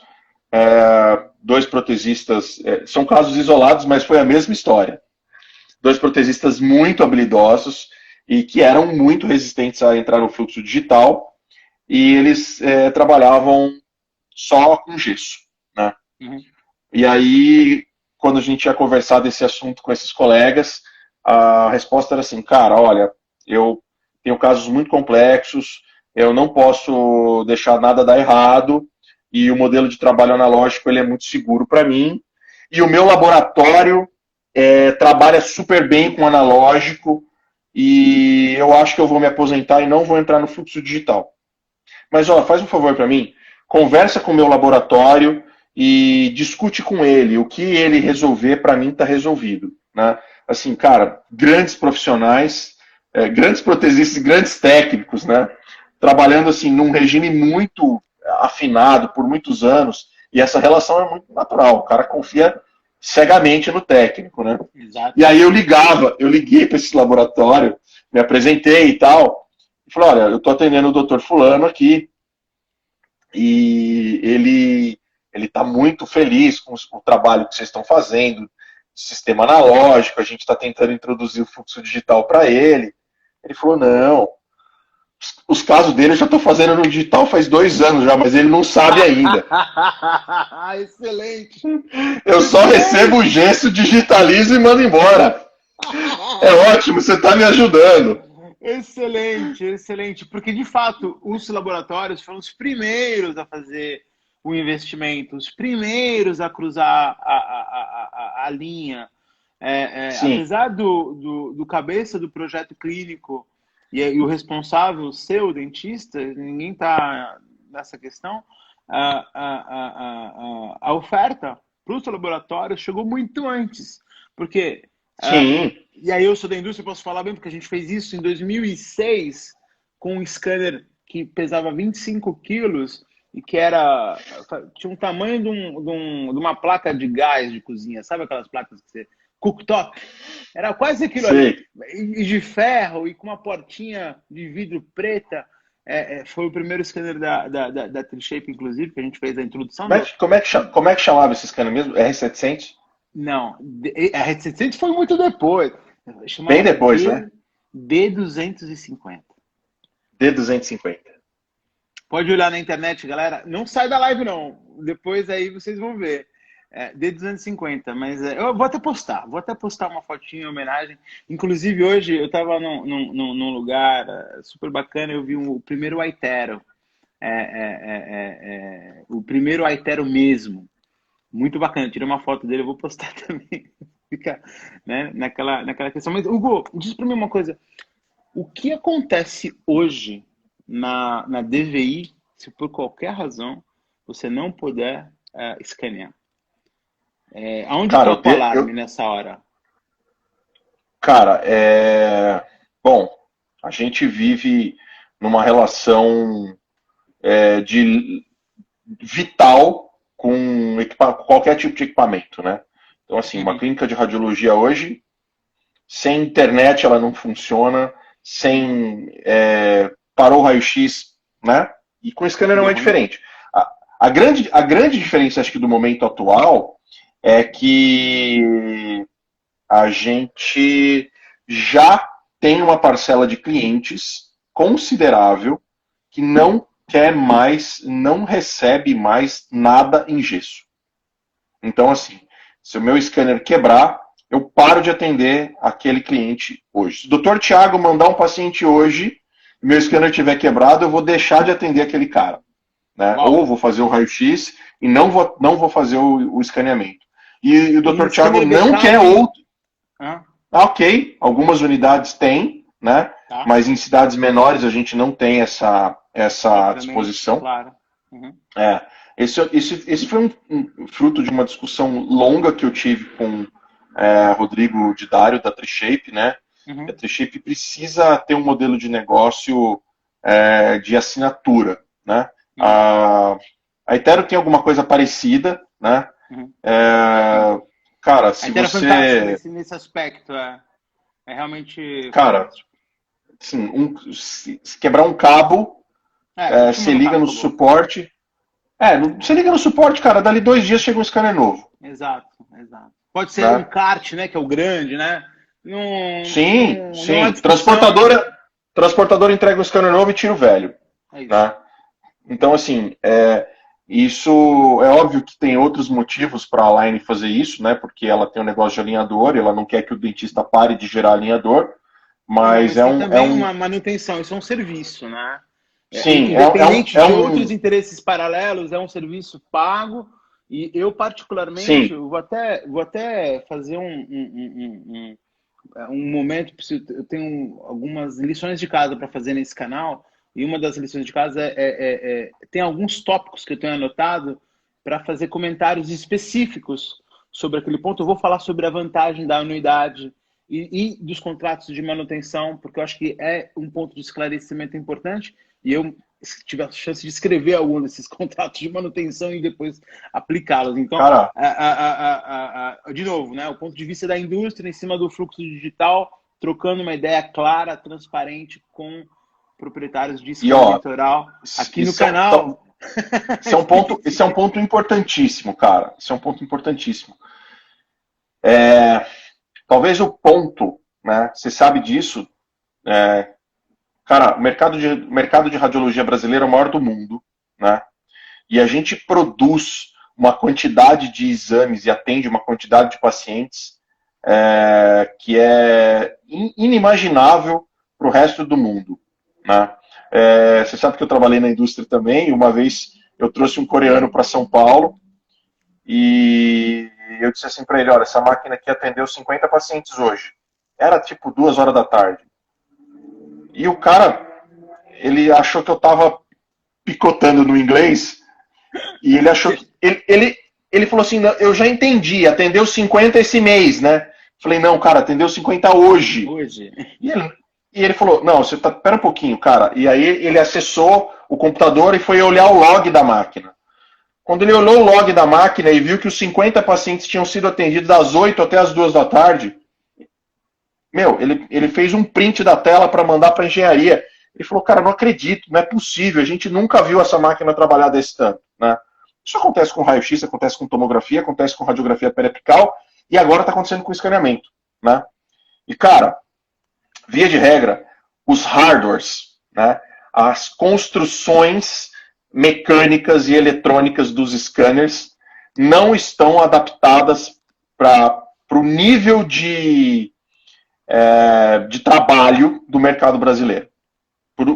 Dois protesistas, são casos isolados, mas foi a mesma história. Dois protesistas muito habilidosos e que eram muito resistentes a entrar no fluxo digital, e eles trabalhavam só com gesso, né? Uhum. E aí, quando a gente tinha conversado esse assunto com esses colegas, a resposta era assim, cara, olha, eu tenho casos muito complexos, eu não posso deixar nada dar errado, e o modelo de trabalho analógico ele é muito seguro para mim, e o meu laboratório trabalha super bem com analógico, e eu acho que eu vou me aposentar e não vou entrar no fluxo digital. Mas, ó, faz um favor para mim, conversa com o meu laboratório e discute com ele. O que ele resolver, para mim, está resolvido. Né? Assim, cara, grandes profissionais, grandes protesistas, grandes técnicos, né? Trabalhando assim num regime muito afinado por muitos anos. E essa relação é muito natural. O cara confia cegamente no técnico, né? Exato. E aí eu liguei para esse laboratório, me apresentei e tal. E falei, olha, eu estou atendendo o doutor fulano aqui, e ele está muito feliz com o trabalho que vocês estão fazendo, sistema analógico, a gente está tentando introduzir o fluxo digital para ele. Ele falou, não, os casos dele eu já estou fazendo no digital faz 2 anos já, mas ele não sabe ainda. Excelente! Eu só recebo o gesso, digitalizo e mando embora. É ótimo, você está me ajudando. Excelente, excelente. Porque, de fato, os laboratórios foram os primeiros a fazer o investimento, os primeiros a cruzar a linha. Sim, Apesar do cabeça do projeto clínico e o responsável ser o dentista, ninguém está nessa questão, a oferta para os laboratórios chegou muito antes. Porque sim, e aí eu sou da indústria, posso falar bem, porque a gente fez isso em 2006 com um scanner que pesava 25 quilos e que tinha um tamanho de uma placa de gás de cozinha, sabe aquelas placas que você... Cooktop. Era quase aquilo ali. sei. E de ferro e com uma portinha de vidro preta. Foi o primeiro scanner da Trishape, inclusive, que a gente fez a introdução do... Como é que chamava esse scanner mesmo? R700? Não, a Red foi muito depois. Bem Chamava depois, né? D250. D250. Pode olhar na internet, galera. Não sai da live, não. Depois aí vocês vão ver. D250, mas eu vou até postar uma fotinha em homenagem. Inclusive, hoje eu estava num lugar super bacana, eu vi o primeiro Aitero. O primeiro Aitero mesmo. Muito bacana. Tirei uma foto dele, eu vou postar também. Fica, né, naquela questão. Mas, Hugo, diz para mim uma coisa. O que acontece hoje na DVI, se por qualquer razão você não puder escanear? Aonde Cara, toca o alarme nessa hora? cara, bom, a gente vive numa relação de vital com qualquer tipo de equipamento, né? Então, assim, uma Uhum, clínica de radiologia hoje, sem internet ela não funciona, sem parou o raio-x, né? E com scanner não deu é ruim? diferente. A grande diferença, acho que, do momento atual é que a gente já tem uma parcela de clientes considerável que não quer mais, não recebe mais nada em gesso. Então, assim, se o meu scanner quebrar, eu paro de atender aquele cliente hoje. Se o doutor Tiago mandar um paciente hoje, e meu scanner estiver quebrado, eu vou deixar de atender aquele cara. Né? Uau! Ou vou fazer o raio-x e não vou fazer o escaneamento. E o E doutor Tiago scanner não quer backup? outro. Ah, Ok, algumas unidades têm, né? tá. Mas em cidades menores a gente não tem essa Obviamente, disposição. claro. Uhum, É, esse foi um fruto de uma discussão longa que eu tive com Rodrigo Didário, da Trishape, né? A uhum, Trishape precisa ter um modelo de negócio de assinatura, né? uhum, A Itero tem alguma coisa parecida, né? uhum. Cara, A se Inter é fantástica você... nesse aspecto. É realmente Cara, fantástico. assim, se quebrar um cabo, Em cima você do liga cabo, no acabou. suporte. Você liga no suporte, cara, dali 2 dias chega um scanner novo. Exato, exato. Pode ser um Né? kart, né, que é o grande, né? Sim, Não há sim. discussão. Transportadora entrega um scanner novo e tira o velho. É isso. Né? Então, assim, Isso é óbvio que tem outros motivos para a Align fazer isso, né? Porque ela tem um negócio de alinhador, e ela não quer que o dentista pare de gerar alinhador, Não, mas mas tem também uma manutenção, isso é um serviço, né? sim, Independente de outros interesses paralelos, é um serviço pago. E eu, particularmente, sim, eu vou até fazer um momento, eu tenho algumas lições de casa para fazer nesse canal, e uma das lições de casa tem alguns tópicos que eu tenho anotado para fazer comentários específicos sobre aquele ponto. Eu vou falar sobre a vantagem da anuidade e dos contratos de manutenção, porque eu acho que é um ponto de esclarecimento importante, e eu tive a chance de escrever algum desses contratos de manutenção e depois aplicá-los. Então, cara, de novo, né, o ponto de vista da indústria em cima do fluxo digital, trocando uma ideia clara, transparente com proprietários de e scanner ó, litoral aqui no isso é, canal. esse é um ponto importantíssimo, cara. Isso é um ponto importantíssimo. Talvez o ponto, né? Você sabe disso, cara, o mercado de radiologia brasileiro é o maior do mundo, né? E a gente produz uma quantidade de exames e atende uma quantidade de pacientes que é inimaginável para o resto do mundo, né? Você sabe que eu trabalhei na indústria também, e uma vez eu trouxe um coreano para São Paulo e eu disse assim para ele, olha, essa máquina aqui atendeu 50 pacientes hoje. Era tipo 2 horas da tarde. E o cara, ele achou que eu estava picotando no inglês, e ele achou que. Ele falou assim: eu já entendi, atendeu 50 esse mês, né? Falei: não, cara, atendeu 50 hoje. Hoje. E ele falou: não, você tá. Pera um pouquinho, cara. E aí ele acessou o computador e foi olhar o log da máquina. Quando ele olhou o log da máquina e viu que os 50 pacientes tinham sido atendidos das 8 até as 2 da tarde, meu, ele fez um print da tela para mandar para a engenharia. Ele falou, cara, não acredito, não é possível, a gente nunca viu essa máquina trabalhar desse tanto, né? Isso acontece com raio-x, acontece com tomografia, acontece com radiografia periapical e agora está acontecendo com escaneamento, né? E, cara, via de regra, os hardwares, né, as construções mecânicas e eletrônicas dos scanners não estão adaptadas para o nível de trabalho do mercado brasileiro,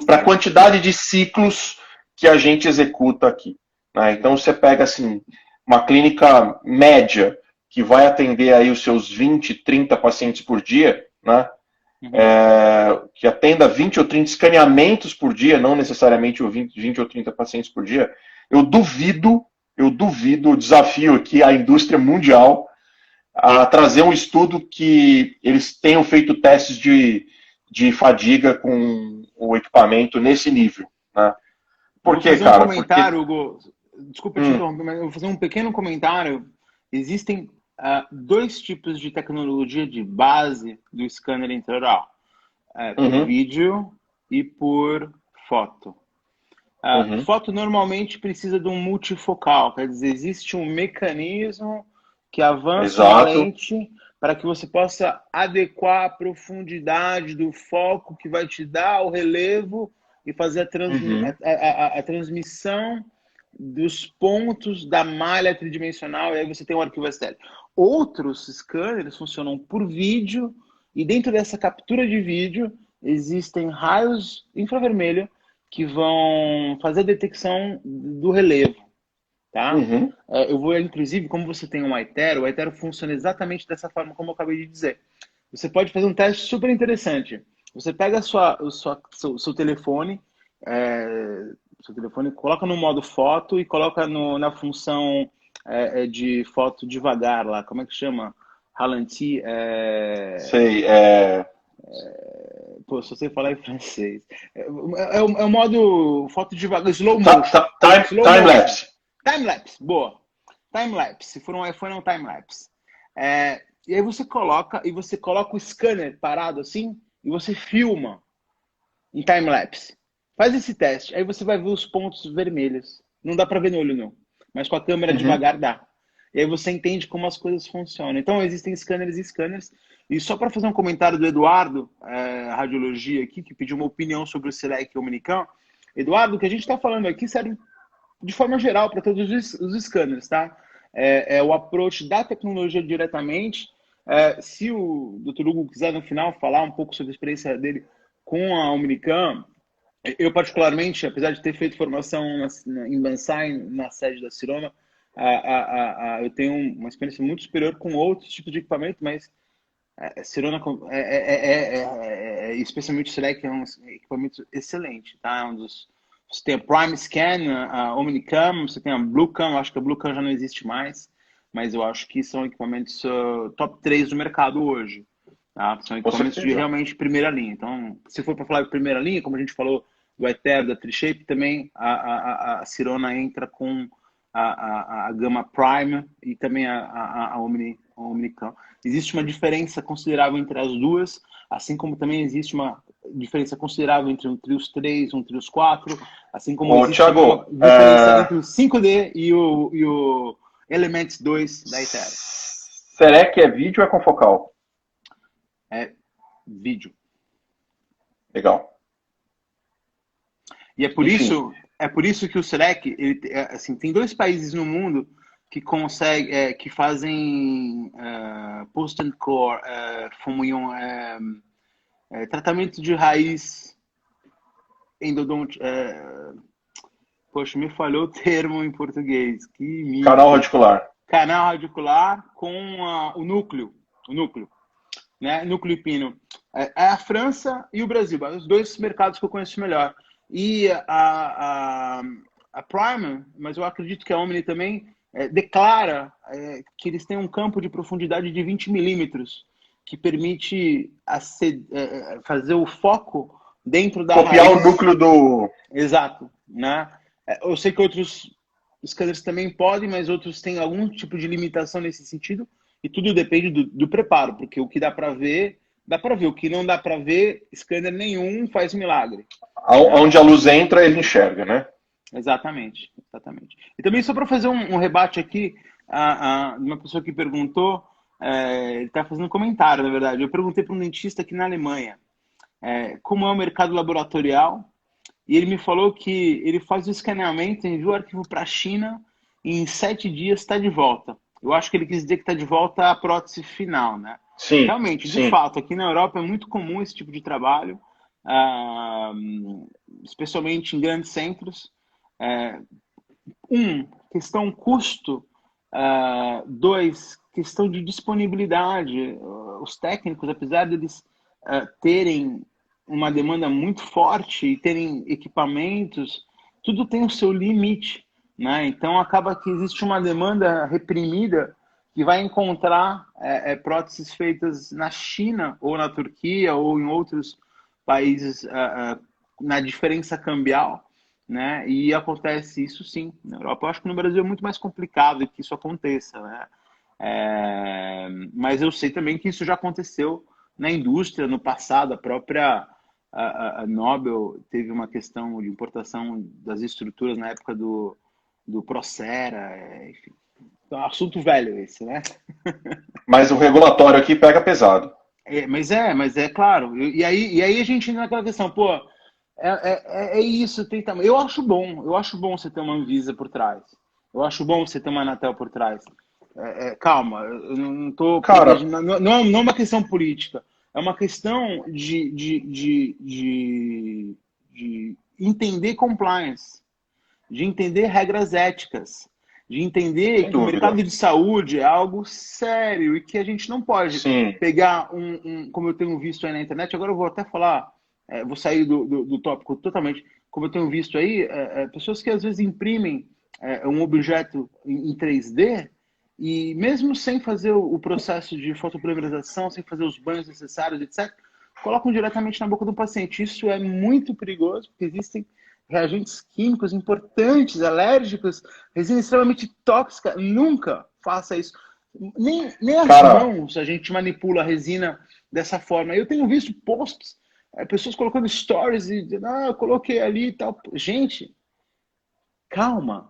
para a quantidade de ciclos que a gente executa aqui, né? Então você pega assim uma clínica média que vai atender aí os seus 20, 30 pacientes por dia, né? Que atenda 20 ou 30 escaneamentos por dia, não necessariamente 20 ou 30 pacientes por dia, eu duvido, o desafio aqui à indústria mundial a trazer um estudo que eles tenham feito testes de fadiga com o equipamento nesse nível, né? Por Vou quê, fazer um cara? Porque comentário, Hugo. Desculpa te interromper, mas eu vou fazer um pequeno comentário. Existem dois tipos de tecnologia de base do scanner intraoral. Por vídeo e por foto. Foto normalmente precisa de um multifocal, quer dizer, existe um mecanismo que avança uma exato, lente para que você possa adequar a profundidade do foco que vai te dar o relevo e fazer a transmissão dos pontos da malha tridimensional, e aí você tem um arquivo STL. Outros scanners funcionam por vídeo, e dentro dessa captura de vídeo existem raios infravermelho que vão fazer a detecção do relevo, tá? Eu vou, inclusive, como você tem um iTero, o iTero funciona exatamente dessa forma como eu acabei de dizer. Você pode fazer um teste super interessante. Você pega seu telefone, coloca no modo foto e coloca na função de foto devagar lá. Como é que chama? Ralenti. sei, Pô, só sei falar em francês. É o modo foto devagar, slow motion. Slow motion. time-lapse. Time-lapse, boa. Time-lapse. Se for um iPhone, é um time-lapse. E aí você coloca o scanner parado assim e você filma em time-lapse. Faz esse teste. Aí você vai ver os pontos vermelhos. Não dá para ver no olho, não. Mas com a câmera devagar dá. E aí você entende como as coisas funcionam. Então, existem scanners e scanners. E só para fazer um comentário do Eduardo, Radiologia aqui, que pediu uma opinião sobre o Select Omnicam. Eduardo, o que a gente está falando aqui serve de forma geral, para todos os scanners, tá? O approach da tecnologia diretamente. Se o Dr. Hugo quiser, no final, falar um pouco sobre a experiência dele com a Omnicam, eu, particularmente, apesar de ter feito formação em Bansai, na sede da Sirona, eu tenho uma experiência muito superior com outros tipos de equipamento, mas Sirona, especialmente o Select, é um equipamento excelente, tá? É um dos, você tem a Prime Scan, a Omnicam, você tem a Bluecam, acho que a Bluecam já não existe mais, mas eu acho que são equipamentos top 3 do mercado hoje. Tá? São equipamentos de realmente primeira linha. Então, se for para falar de primeira linha, como a gente falou do Ether, da Tri-Shape, também a Sirona entra com a gama Prime e também a Omnicam. Existe uma diferença considerável entre as duas, assim como também existe uma diferença considerável entre um Trios 3 e um Trios 4, assim como existe Thiago, uma diferença entre o 5D e o Elements 2 da Ether. Será que é vídeo ou é confocal? É vídeo. Legal. E é por isso que o SELEC, assim, tem 2 países no mundo que conseguem, que fazem post-and-core, tratamento de raiz endodonte. Poxa, me falhou o termo em português. Canal radicular. Canal radicular com o núcleo. Né? Núcleo e pino. É a França e o Brasil, os 2 mercados que eu conheço melhor. E a Prime, mas eu acredito que a Omni também declara que eles têm um campo de profundidade de 20 milímetros, que permite fazer o foco dentro da copiar raiz. O núcleo do... Exato. Né? Eu sei que outros scanners também podem, mas outros têm algum tipo de limitação nesse sentido, e tudo depende do preparo, porque o que dá para ver, o que não dá para ver, scanner nenhum faz milagre. Onde a luz entra, ele enxerga, né? Exatamente. E também, só para fazer um rebate aqui, uma pessoa que perguntou, ele está fazendo um comentário, na verdade. Eu perguntei para um dentista aqui na Alemanha como é o mercado laboratorial, e ele me falou que ele faz o escaneamento, envia o arquivo para a China, e em 7 dias está de volta. Eu acho que ele quis dizer que está de volta a prótese final, né? Sim. Realmente, de fato, aqui na Europa é muito comum esse tipo de trabalho, especialmente em grandes centros. Questão custo. 2, questão de disponibilidade. Os técnicos, apesar de eles terem uma demanda muito forte e terem equipamentos, tudo tem o seu limite, né? Então acaba que existe uma demanda reprimida que vai encontrar próteses feitas na China ou na Turquia ou em outros países na diferença cambial, né? E acontece isso sim na Europa. Eu acho que no Brasil é muito mais complicado que isso aconteça, né? Mas eu sei também que isso já aconteceu na indústria no passado. A própria a Nobel teve uma questão de importação das estruturas na época do Procera, enfim. Então, assunto velho esse, né? Mas o regulatório aqui pega pesado. Mas é claro. E aí a gente entra naquela questão, pô, isso, eu acho bom você ter uma Anvisa por trás. Eu acho bom você ter uma Anatel por trás. Calma, eu não estou... Não é uma questão política. É uma questão de entender compliance, de entender regras éticas, de entender que o mercado de saúde é algo sério e que a gente não pode pegar como eu tenho visto aí na internet. Agora eu vou até falar, vou sair do tópico totalmente, como eu tenho visto aí, pessoas que às vezes imprimem um objeto em 3D e mesmo sem fazer o processo de fotopolimerização, sem fazer os banhos necessários, etc., colocam diretamente na boca do paciente. Isso é muito perigoso, porque existem reagentes químicos importantes, alérgicos, resina extremamente tóxica. Nunca faça isso. Nem as mãos a gente manipula a resina dessa forma. Eu tenho visto posts, pessoas colocando stories e dizendo, eu coloquei ali e tal. Gente, calma.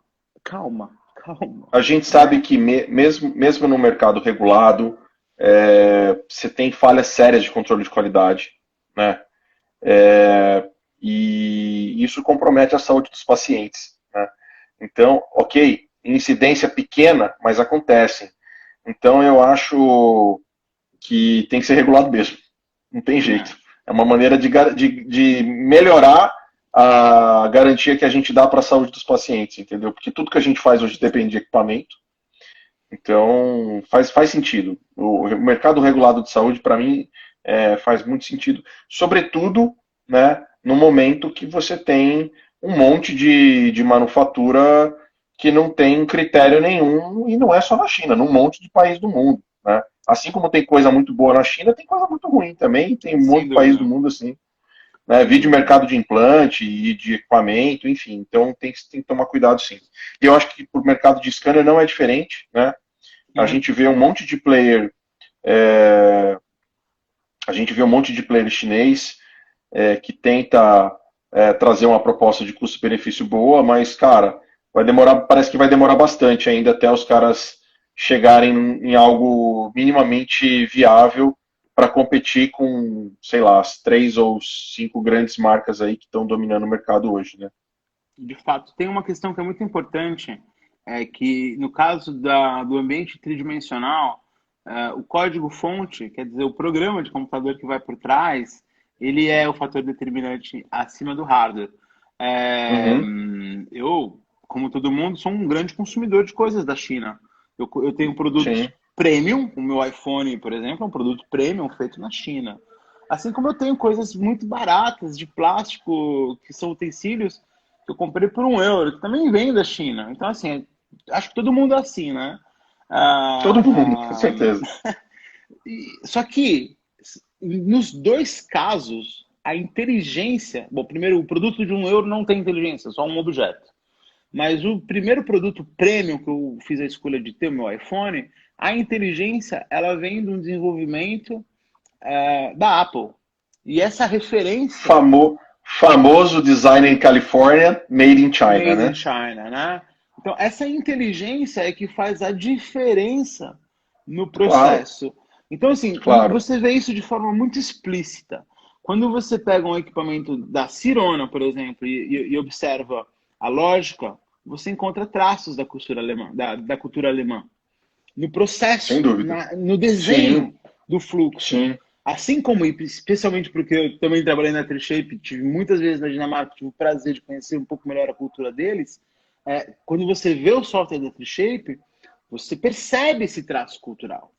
A gente sabe que mesmo no mercado regulado, você tem falhas sérias de controle de qualidade, né? E isso compromete a saúde dos pacientes, né? Então, ok, incidência pequena, mas acontecem. Então, eu acho que tem que ser regulado mesmo. Não tem Também jeito. acho. É uma maneira de melhorar a garantia que a gente dá para a saúde dos pacientes, entendeu? Porque tudo que a gente faz hoje depende de equipamento. Então, faz sentido. O mercado regulado de saúde, para mim, faz muito sentido. Sobretudo, né, no momento que você tem um monte de manufatura que não tem critério nenhum, e não é só na China, num monte de país do mundo. Né? Assim como tem coisa muito boa na China, tem coisa muito ruim também, tem um monte Sem de país do dúvida. mundo assim. Né? Vídeo mercado de implante e de equipamento, enfim. Então tem que tomar cuidado sim. E eu acho que o mercado de scanner não é diferente, né? A Uhum. gente vê um monte de player, é, a gente vê um monte de player chinês que tenta trazer uma proposta de custo-benefício boa, mas, cara, vai demorar, parece que vai demorar bastante ainda até os caras chegarem em algo minimamente viável para competir com, sei lá, as 3 ou 5 grandes marcas aí que estão dominando o mercado hoje, né? De fato, tem uma questão que é muito importante, é que no caso do ambiente tridimensional, o código-fonte, quer dizer, o programa de computador que vai por trás, ele é o fator determinante acima do hardware. É, Uhum, eu, como todo mundo, sou um grande consumidor de coisas da China. Eu tenho produtos sim, premium, o meu iPhone, por exemplo, é um produto premium feito na China. Assim como eu tenho coisas muito baratas de plástico, que são utensílios, que eu comprei por 1 euro, que também vem da China. Então, assim, acho que todo mundo é assim, né? todo mundo, com Ah, certeza. só que, nos dois casos, a inteligência. Bom, primeiro, o produto de 1 euro não tem inteligência, é só um objeto. Mas o primeiro produto premium que eu fiz a escolha de ter, o meu iPhone, a inteligência ela vem de um desenvolvimento da Apple. E essa referência Famoso design em Califórnia, made in China, made in né? China, né? Então, essa inteligência é que faz a diferença no Claro, processo. Então, assim, e claro. você vê isso de forma muito explícita. Quando você pega um equipamento da Cirona, por exemplo, e observa a lógica, você encontra traços da cultura alemã, da cultura alemã. No Sem processo, dúvida. no Sim, desenho do fluxo. sim. Assim como, especialmente porque eu também trabalhei na Trishape, tive muitas vezes na Dinamarca, tive o prazer de conhecer um pouco melhor a cultura deles. Quando você vê o software da Trishape, você percebe esse traço cultural.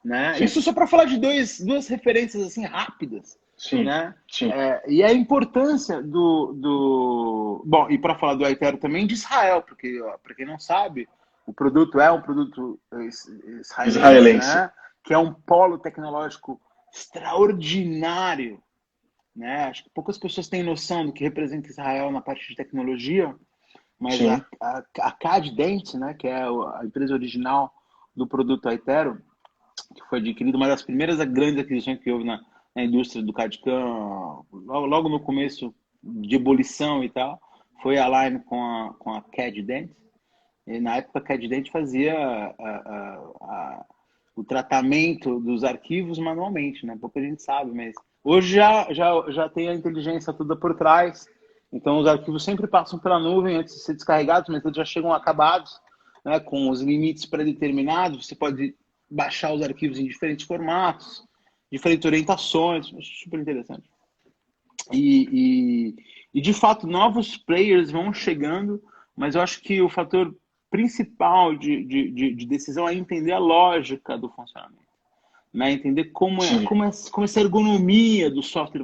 Né? Sim, Isso só para falar de duas referências assim rápidas. sim, Né? sim. E a importância Bom, e para falar do Aitero também, de Israel, porque, para quem não sabe, o produto é um produto israelense, Israelense. né? Que é um polo tecnológico extraordinário. Né? Acho que poucas pessoas têm noção do que representa Israel na parte de tecnologia, mas Sim, a Cadident, né, que é a empresa original do produto Aitero, que foi adquirido, uma das primeiras grandes aquisições que houve na indústria do CAD/CAM, logo no começo de ebulição e tal, foi a Line com a CAD-Dent. E na época a CAD-Dent fazia o tratamento dos arquivos manualmente, né? Pouca gente sabe, mas hoje já tem a inteligência toda por trás. Então os arquivos sempre passam pela nuvem antes de ser descarregados, mas eles já chegam acabados, né? Com os limites pré-determinados. Você pode baixar os arquivos em diferentes formatos, diferentes orientações, super interessante. E de fato, novos players vão chegando, mas eu acho que o fator principal de decisão é entender a lógica do funcionamento, né? Entender sim, como essa ergonomia do software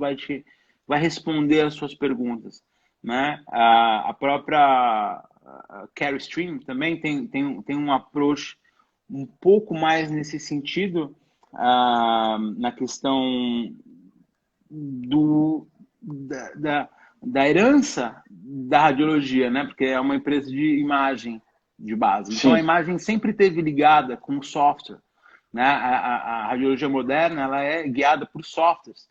vai responder às suas perguntas. Né? A própria Carry Stream também tem um approach um pouco mais nesse sentido, na questão do, da herança da radiologia, né? Porque é uma empresa de imagem de base. Então a sim, imagem sempre teve ligada com o software, né? A radiologia moderna ela é guiada por softwares,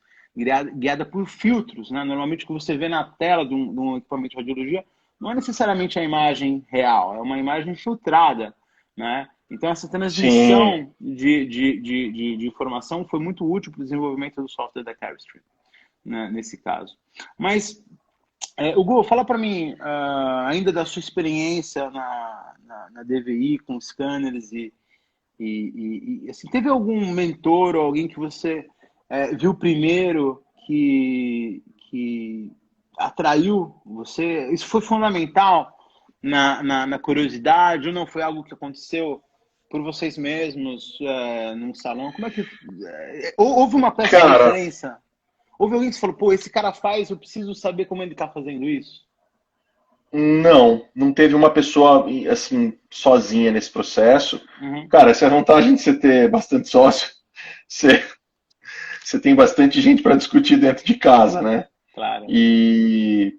guiada por filtros, né? Normalmente o que você vê na tela de um equipamento de radiologia não é necessariamente a imagem real, é uma imagem filtrada, né? Então, essa sim. transmissão de informação foi muito útil para o desenvolvimento do software da Carestream, né, nesse caso. Mas, Hugo, fala para mim ainda da sua experiência na DVI com scanners assim, teve algum mentor ou alguém que você viu primeiro que atraiu você? Isso foi fundamental na curiosidade ou não foi algo que aconteceu por vocês mesmos num salão? Como é que houve uma peça de Cara, referência? Houve alguém que falou, pô, esse cara faz, eu preciso saber como ele está fazendo isso? não teve uma pessoa assim sozinha nesse processo. Uhum, Cara, essa é a vantagem de você ter bastante sócio. Você, você tem bastante gente para discutir dentro de casa, né? claro. E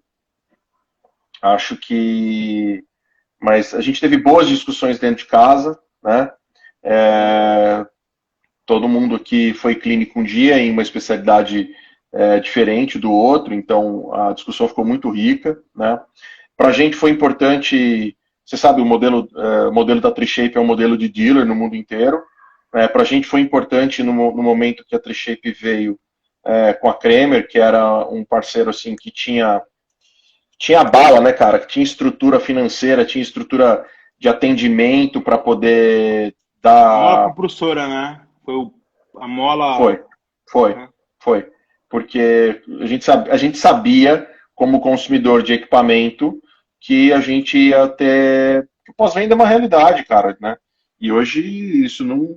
acho que. Mas a gente teve boas discussões dentro de casa, né? É, todo mundo aqui foi clínico um dia em uma especialidade diferente do outro, então a discussão ficou muito rica, né? Para a gente foi importante, você sabe, o modelo da Trishape é um modelo de dealer no mundo inteiro. Para a gente foi importante no momento que a Trishape veio com a Kremer, que era um parceiro assim que tinha bala, né, cara? Que tinha estrutura financeira, tinha estrutura de atendimento para poder A mola dar. propulsora, né? A mola. Foi, foi, Uhum. foi. Porque a gente sabia, como consumidor de equipamento, que a gente ia ter. Que o pós-venda é uma realidade, cara, né? E hoje isso não.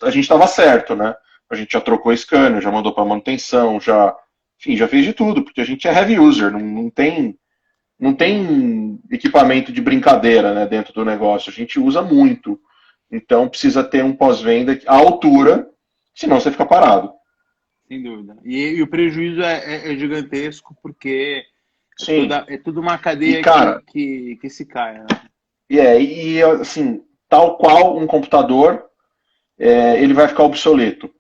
A gente estava certo, né? A gente já trocou scanner, já mandou para manutenção, enfim, já fez de tudo, porque a gente é heavy user, não tem equipamento de brincadeira, né, dentro do negócio. A gente usa muito. Então precisa ter um pós-venda à altura, senão você fica parado. Sem dúvida. E o prejuízo é gigantesco porque Sim. é tudo uma E, cadeia cara, que se cai, né? assim, tal qual um computador, ele vai ficar obsoleto.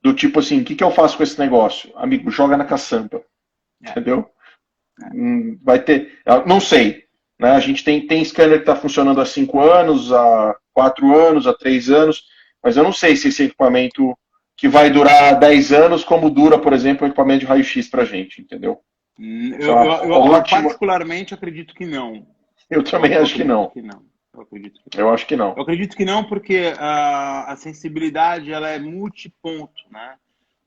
Do tipo assim, o que, que eu faço com esse negócio? Amigo, joga na caçamba. É, Entendeu? é. Vai ter. Não sei. Né? A gente tem scanner que está funcionando há 5 anos, há 4 anos, há 3 anos, mas eu não sei se esse equipamento que vai durar 10 anos, como dura, por exemplo, um equipamento de raio-x para a gente, entendeu? Isso é uma Eu ótima. particularmente acredito que não. Eu também Eu acho que acredito não. que não. Eu acredito que não. Eu acho que não. Eu acredito que não, porque a sensibilidade ela é multiponto, né?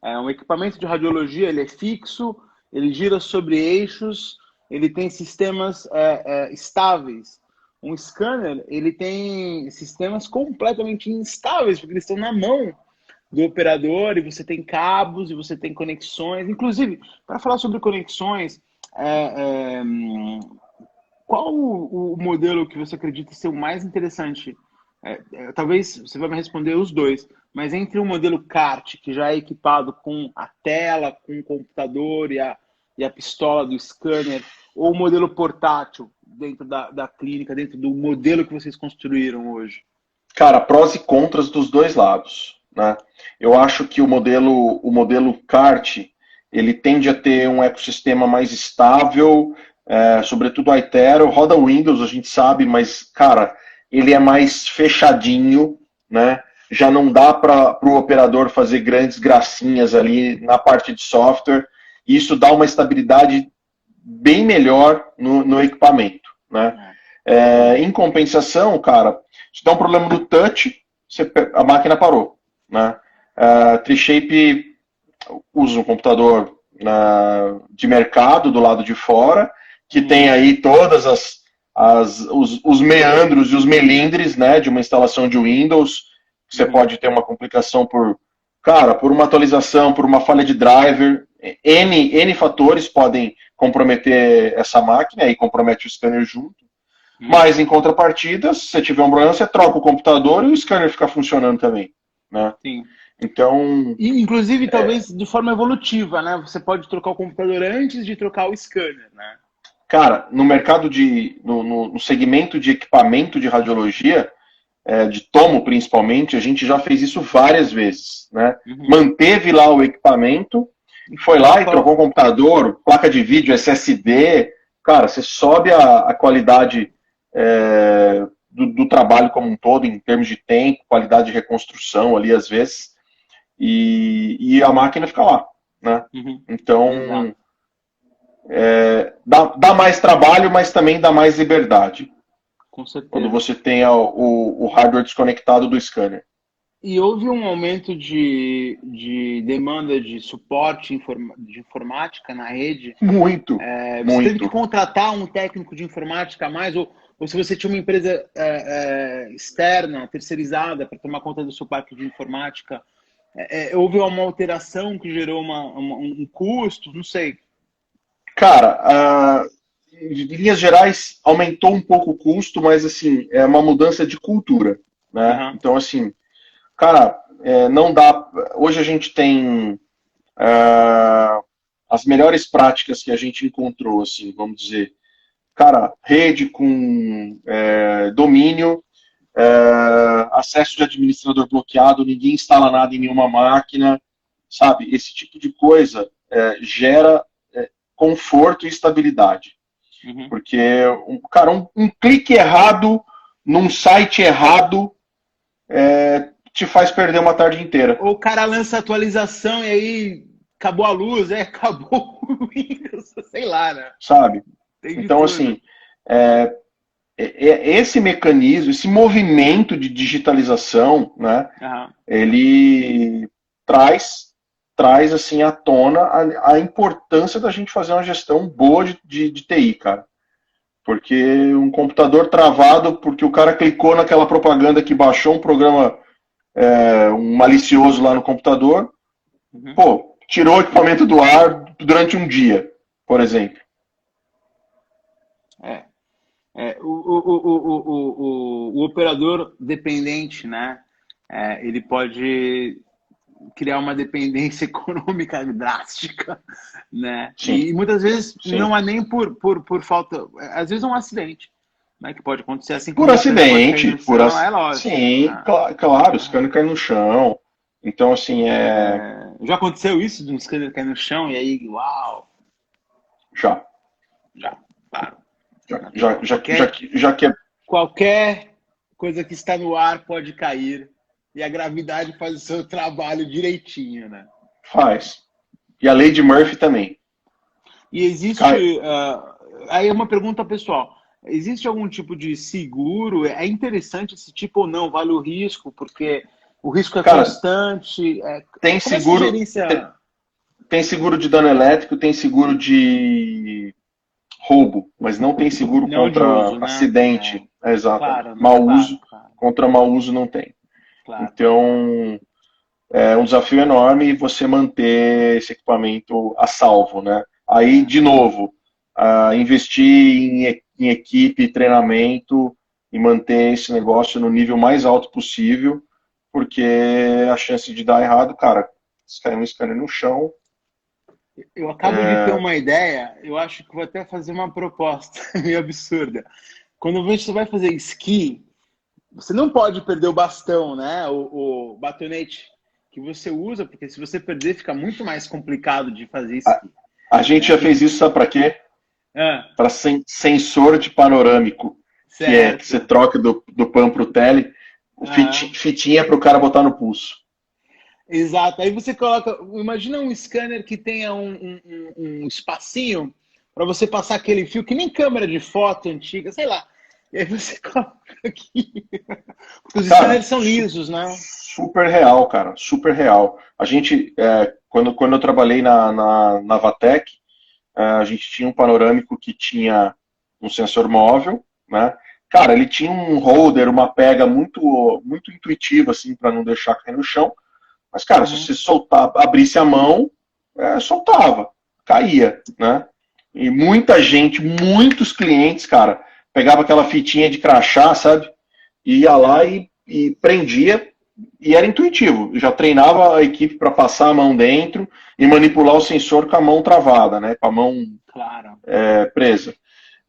Um equipamento de radiologia ele é fixo, ele gira sobre eixos, ele tem sistemas estáveis. Um scanner ele tem sistemas completamente instáveis, porque eles estão na mão do operador e você tem cabos e você tem conexões. Inclusive, para falar sobre conexões, é, é, qual o modelo que você acredita ser o mais interessante? Talvez você vai me responder os dois, mas entre o modelo kart, que já é equipado com a tela, com o computador e a pistola do scanner, ou o modelo portátil dentro da clínica, dentro do modelo que vocês construíram hoje? Cara, prós e contras dos dois lados, né? Eu acho que o modelo kart, ele tende a ter um ecossistema mais estável, sobretudo a Itero, roda Windows, a gente sabe, mas, cara, ele é mais fechadinho, né? Já não dá para o operador fazer grandes gracinhas ali na parte de software, e isso dá uma estabilidade bem melhor no equipamento, né? Em compensação, cara, se dá um problema no touch, a máquina parou, né? A Trishape usa um computador de mercado do lado de fora, que tem aí todas os meandros e os melindres, né, de uma instalação de Windows. Você pode ter uma complicação por uma atualização, por uma falha de driver. N fatores podem comprometer essa máquina e compromete o scanner junto. Mas, em contrapartida, se você tiver um problema, você troca o computador e o scanner fica funcionando também, né? Sim. Então, E, inclusive, talvez de forma evolutiva, né? Você pode trocar o computador antes de trocar o scanner, né? cara, no mercado no segmento de equipamento de radiologia, de tomo principalmente, a gente já fez isso várias vezes, né? Uhum. Manteve lá o equipamento, foi lá e trocou o computador, placa de vídeo, SSD, cara, você sobe a qualidade do trabalho como um todo, em termos de tempo, qualidade de reconstrução ali, às vezes, e a máquina fica lá, né? Uhum. Então, Exato. Dá mais trabalho, mas também dá mais liberdade. Com Quando certeza. você tem o hardware desconectado do scanner. E houve um aumento de demanda de suporte de informática na rede. Muito, Você teve que muito. contratar um técnico de informática a mais, ou se você tinha uma empresa externa, terceirizada, para tomar conta do seu parque de informática, houve uma alteração que gerou um custo, não sei. Cara, em linhas gerais, aumentou um pouco o custo, mas assim, é uma mudança de cultura, né? Aham, Então, assim, cara, não dá. Hoje a gente tem as melhores práticas que a gente encontrou, assim, vamos dizer, cara, rede com domínio, acesso de administrador bloqueado, ninguém instala nada em nenhuma máquina, sabe? Esse tipo de coisa gera conforto e estabilidade. uhum. Porque, cara, um clique errado num site errado te faz perder uma tarde inteira, Ou o cara lança atualização e aí acabou a luz, acabou o Windows, sei lá, né? sabe? Tem de Então, tudo. assim, esse mecanismo, esse movimento de digitalização, né, Aham. ele traz assim à tona a importância da gente fazer uma gestão boa de TI, cara. Porque um computador travado, porque o cara clicou naquela propaganda que baixou um programa, um malicioso lá no computador, Uhum. pô, tirou o equipamento do ar durante um dia, por exemplo. É. O operador dependente, né? Ele pode criar uma dependência econômica drástica, né? Sim, E muitas vezes sim. não é nem por falta, às vezes é um acidente, né? Que pode acontecer, assim Por como o scanner pode cair acidente, no chão, é lógico. sim, claro, o scanner cai no chão. Então, assim, Já aconteceu isso de um scanner cair no chão e aí, uau, já, já, claro, já, já, natural. já, já, já que Qualquer coisa que está no ar pode cair e a gravidade faz o seu trabalho direitinho, né? faz. E a lei de Murphy também. E Cai. existe, aí é uma pergunta pessoal, existe algum tipo de seguro? É interessante esse tipo ou não? Vale o risco? Porque o risco é Cara, constante. tem Como é que se seguro, gerencia? tem seguro de dano elétrico, tem seguro de roubo, mas não tem seguro Não de contra uso, né? acidente. Exato. Claro, né? Mau Claro, uso, claro, contra mau uso não tem. claro. Então, é um desafio enorme você manter esse equipamento a salvo, né? Aí, É. de novo, investir em equipe, treinamento e manter esse negócio no nível mais alto possível, porque a chance de dar errado, cara, se cair um scanner no chão, Eu acabo de ter uma ideia, eu acho que vou até fazer uma proposta meio absurda. Quando você vai fazer esqui, você não pode perder o bastão, né? O batonete que você usa, porque se você perder, fica muito mais complicado de fazer a, esqui, a gente né? já fez isso, sabe para quê? Ah, Para sensor de panorâmico, que você certo. troca do PAN para o tele, Aham. fitinha para o cara botar no pulso. Exato. Aí você coloca. Imagina um scanner que tenha um espacinho para você passar aquele fio, que nem câmera de foto antiga, sei lá. E aí você coloca aqui. Porque os Cara, scanners são lisos, né? super real, cara, super real. A gente, quando eu trabalhei na Vatec, a gente tinha um panorâmico que tinha um sensor móvel, né? Cara, ele tinha um holder, uma pega muito intuitiva, assim, para não deixar cair no chão. Mas, cara, se Uhum. você soltar, abrisse a mão, soltava, caía, né? E muita gente, muitos clientes, cara, pegava aquela fitinha de crachá, sabe? E ia lá Uhum. e prendia, e era intuitivo. Já treinava a equipe para passar a mão dentro e manipular o sensor com a mão travada, né? Com a mão Claro. presa.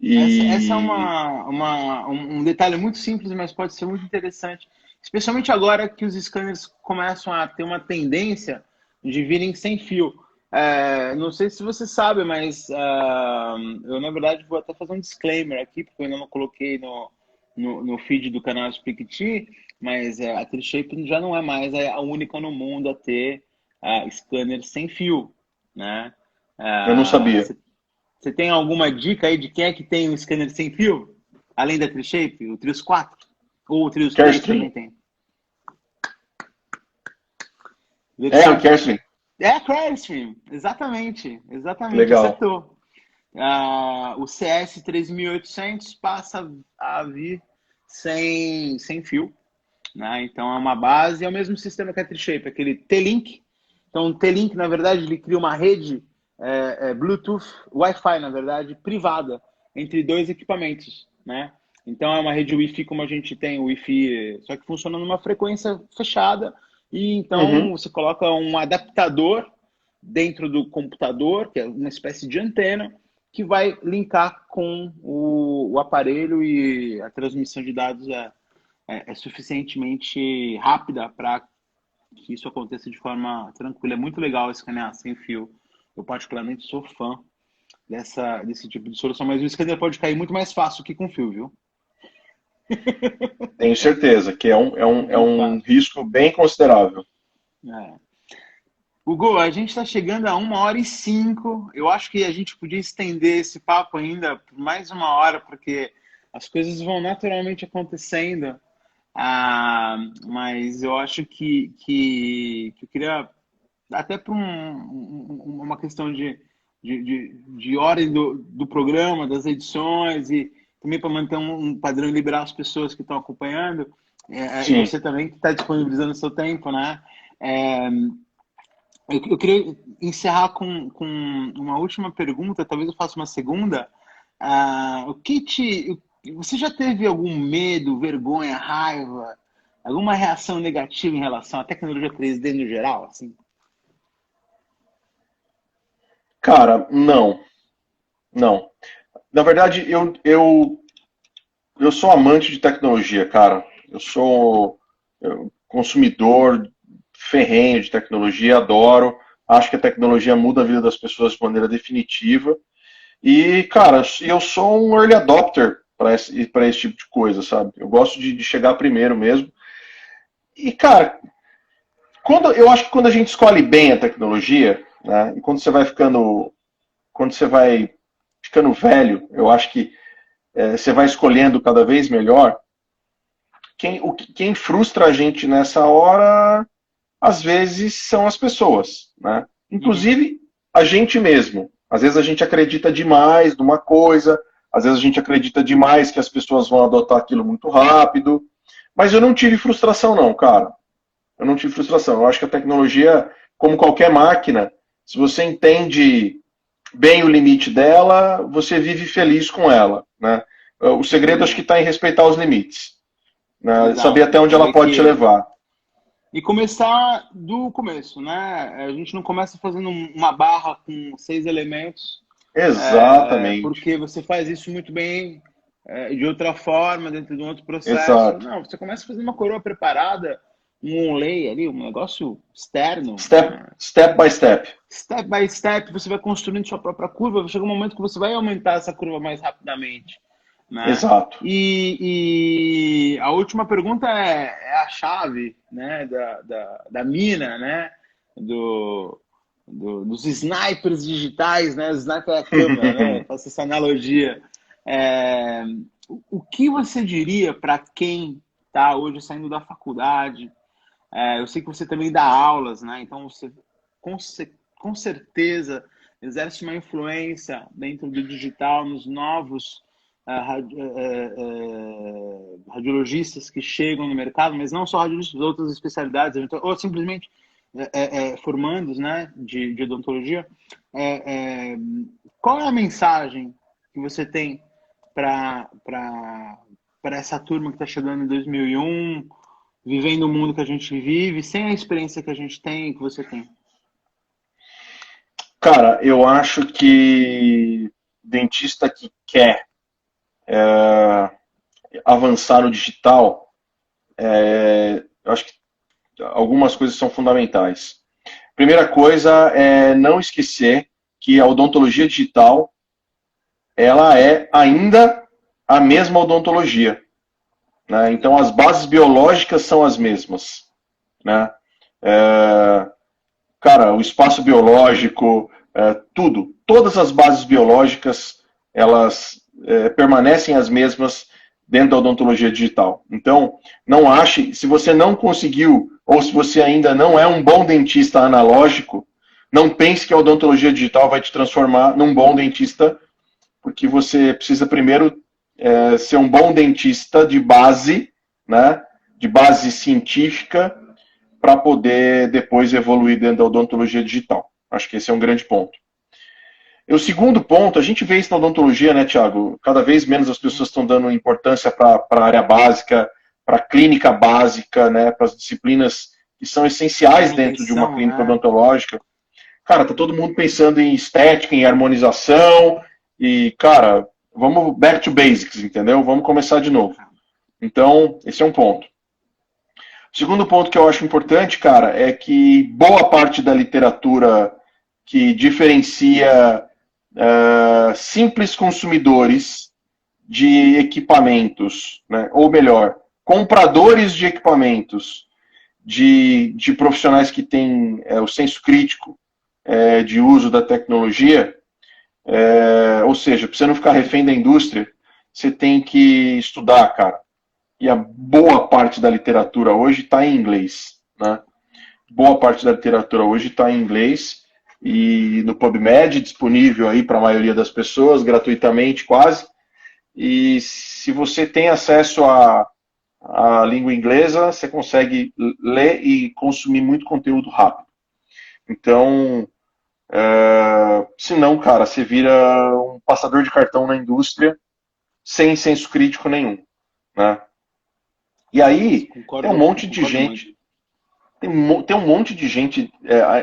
Essa é E, um detalhe muito simples, mas pode ser muito interessante. Especialmente agora que os scanners começam a ter uma tendência de virem sem fio. Não sei se você sabe, mas eu, na verdade, vou até fazer um disclaimer aqui, porque eu ainda não coloquei no feed do canal Expliquiti, mas a ClearShape já não é mais a única no mundo a ter scanner sem fio, né? eu não Ah, sabia. Você tem alguma dica aí de quem é que tem um scanner sem fio? Além da Trishape, o Trios 4? Ou o Trios 3 também tem? É, o Carestream. É a Carestream, exatamente, Legal. acertou. O CS 3800 passa a vir sem fio, né? Então é uma base, é o mesmo sistema que a Trishape, aquele T-Link. Então o T-Link, na verdade, ele cria uma rede Bluetooth, Wi-Fi, na verdade, privada entre dois equipamentos, né? Então é uma rede Wi-Fi como a gente tem o Wi-Fi, só que funciona numa frequência fechada. E então você coloca um adaptador dentro do computador, que é uma espécie de antena, que vai linkar com o aparelho, e a transmissão de dados é suficientemente rápida para que isso aconteça de forma tranquila. É muito legal escanear sem fio. Eu particularmente sou fã desse tipo de solução, mas o scanner pode cair muito mais fácil que com fio, viu? Tenho certeza que é um risco bem considerável. Hugo, a gente está chegando a 1h05. Eu acho que a gente podia estender esse papo ainda por mais 1 hora, porque as coisas vão naturalmente acontecendo. Mas eu acho que eu queria, até por uma questão de ordem do programa, das edições, e também para manter um padrão e liberar as pessoas que estão acompanhando, e você também que está disponibilizando o seu tempo, né? Eu queria encerrar com uma última pergunta, talvez eu faça uma segunda. Você já teve algum medo, vergonha, raiva, alguma reação negativa em relação à tecnologia 3D no geral? Assim? Cara, não. Não. Na verdade, eu sou amante de tecnologia, cara. Eu sou consumidor ferrenho de tecnologia, adoro. Acho que a tecnologia muda a vida das pessoas de maneira definitiva. E, cara, eu sou um early adopter para esse tipo de coisa, sabe? Eu gosto de chegar primeiro mesmo. E, cara, eu acho que quando a gente escolhe bem a tecnologia, né, e quando você vai ficando velho, eu acho que você vai escolhendo cada vez melhor. Quem frustra a gente nessa hora, às vezes, são as pessoas, né? Inclusive a gente mesmo. Às vezes a gente acredita demais numa coisa, às vezes a gente acredita demais que as pessoas vão adotar aquilo muito rápido. Mas eu não tive frustração, não, cara. Eu não tive frustração. Eu acho que a tecnologia, como qualquer máquina, se você entende bem o limite dela, você vive feliz com ela, né? O segredo acho que está em respeitar os limites, né? Saber até onde ela pode te levar. E começar do começo, né? A gente não começa fazendo uma barra com 6 elementos. Exatamente. Porque você faz isso muito bem de outra forma, dentro de um outro processo. Exato. Não, você começa fazendo uma coroa preparada, um onlay ali, um negócio externo. Step by step. Step by step, você vai construindo sua própria curva. Vai chegar um momento que você vai aumentar essa curva mais rapidamente. Né? Exato. E a última pergunta é a chave, né, da mina, né, dos snipers digitais, né, o sniper é a câmera, né, faço essa analogia. O que você diria para quem está hoje saindo da faculdade? Eu sei que você também dá aulas, né, então você com certeza exerce uma influência dentro do digital, nos novos radiologistas que chegam no mercado, mas não só radiologistas, outras especialidades, ou simplesmente formandos, né, de odontologia. Qual é a mensagem que você tem para essa turma que está chegando em 2001, vivendo o mundo que a gente vive, sem a experiência que a gente tem e que você tem? Cara, eu acho que dentista que quer avançar no digital, eu acho que algumas coisas são fundamentais. Primeira coisa é não esquecer que a odontologia digital ela é ainda a mesma odontologia, né? Então as bases biológicas são as mesmas, né? Cara, o espaço biológico, tudo. Todas as bases biológicas, elas permanecem as mesmas dentro da odontologia digital. Então, não ache, se você não conseguiu, ou se você ainda não é um bom dentista analógico, não pense que a odontologia digital vai te transformar num bom dentista, porque você precisa primeiro ser um bom dentista de base, né, de base científica, para poder depois evoluir dentro da odontologia digital. Acho que esse é um grande ponto. E o segundo ponto, a gente vê isso na odontologia, né, Thiago? Cada vez menos as pessoas estão dando importância para a área básica, para a clínica básica, né, para as disciplinas que são essenciais dentro de uma clínica odontológica. Cara, tá todo mundo pensando em estética, em harmonização, e, cara, vamos back to basics, entendeu? Vamos começar de novo. Então, esse é um ponto. O segundo ponto que eu acho importante, cara, é que boa parte da literatura que diferencia simples consumidores de equipamentos, né, ou melhor, compradores de equipamentos de profissionais que têm o senso crítico de uso da tecnologia, ou seja, para você não ficar refém da indústria, você tem que estudar, cara. E a boa parte da literatura hoje está em inglês, né? Boa parte da literatura hoje está em inglês e no PubMed, disponível aí para a maioria das pessoas, gratuitamente quase. E se você tem acesso à língua inglesa, você consegue ler e consumir muito conteúdo rápido. Então, se não, cara, você vira um passador de cartão na indústria sem senso crítico nenhum, né? E aí, tem um monte de gente. Tem um monte de gente.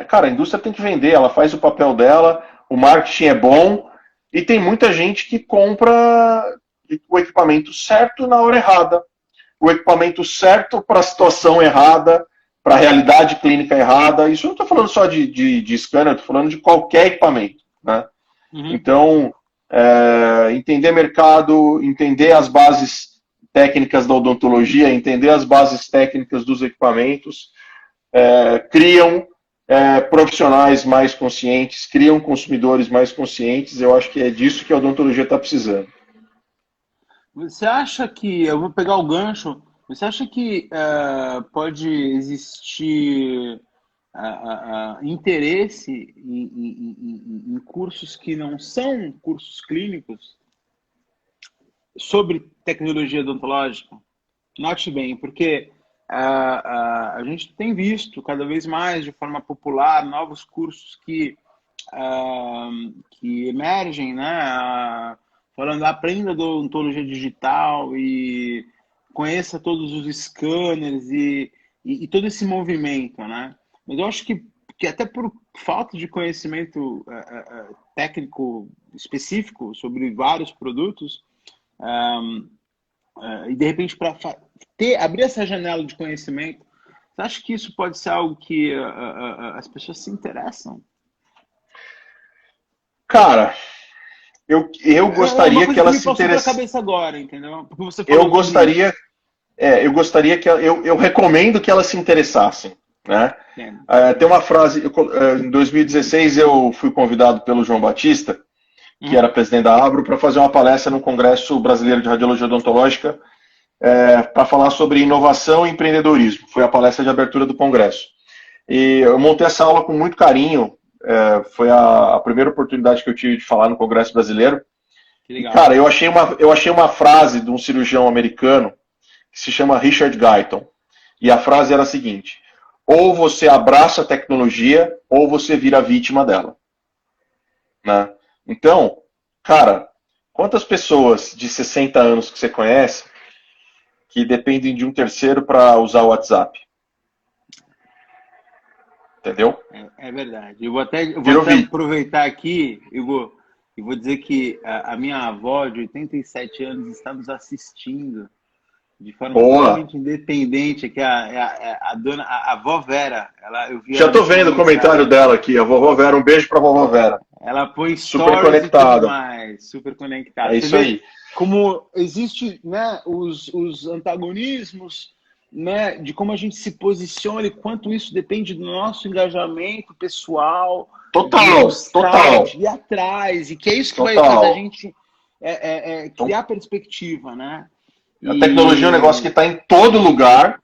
Cara, a indústria tem que vender, ela faz o papel dela, o marketing é bom, e tem muita gente que compra o equipamento certo na hora errada, o equipamento certo para a situação errada, para a realidade clínica errada. Isso eu não estou falando só de scanner, estou falando de qualquer equipamento, né? Então, entender mercado, entender as bases técnicas da odontologia, entender as bases técnicas dos equipamentos, criam profissionais mais conscientes, criam consumidores mais conscientes. Eu acho que é disso que a odontologia está precisando. Você acha que, eu vou pegar o gancho, você acha que pode existir interesse em cursos que não são cursos clínicos sobre tecnologia odontológica? Note bem, porque a gente tem visto cada vez mais de forma popular novos cursos que emergem, né? Falando, aprenda odontologia digital e conheça todos os scanners e todo esse movimento, né? Mas eu acho que até por falta de conhecimento técnico específico sobre vários produtos, e de repente para abrir essa janela de conhecimento, você acha que isso pode ser algo que as pessoas se interessam? Cara, eu gostaria que elas se interessem. Cabeça agora, entendeu? Porque você falou eu gostaria que eu recomendo que elas se interessassem, né? Tem uma frase, em 2016 eu fui convidado pelo João Batista, que era presidente da Abro, para fazer uma palestra no Congresso Brasileiro de Radiologia Odontológica, para falar sobre inovação e empreendedorismo. Foi a palestra de abertura do Congresso. E eu montei essa aula com muito carinho. Foi a primeira oportunidade que eu tive de falar no Congresso Brasileiro. Que legal. E, cara, eu achei uma frase de um cirurgião americano que se chama Richard Guyton. E a frase era a seguinte: ou você abraça a tecnologia, ou você vira vítima dela. Né? Então, cara, quantas pessoas de 60 anos que você conhece que dependem de um terceiro para usar o WhatsApp? Entendeu? É verdade. Eu vou até aproveitar aqui e vou dizer que a minha avó, de 87 anos, está nos assistindo de forma totalmente independente, que a avó Vera. Já estou vendo o comentário dela aqui, a vovó Vera. Um beijo para a vovó Vera. Ela põe super conectada. Super conectada. É isso aí. Como existe, né, os antagonismos, né, de como a gente se posiciona e quanto isso depende do nosso engajamento pessoal, de Total, buscar, total, de ir atrás, e que é isso que vai fazer a total. gente Então, criar perspectiva, né? a tecnologia é um negócio que E está em todo lugar,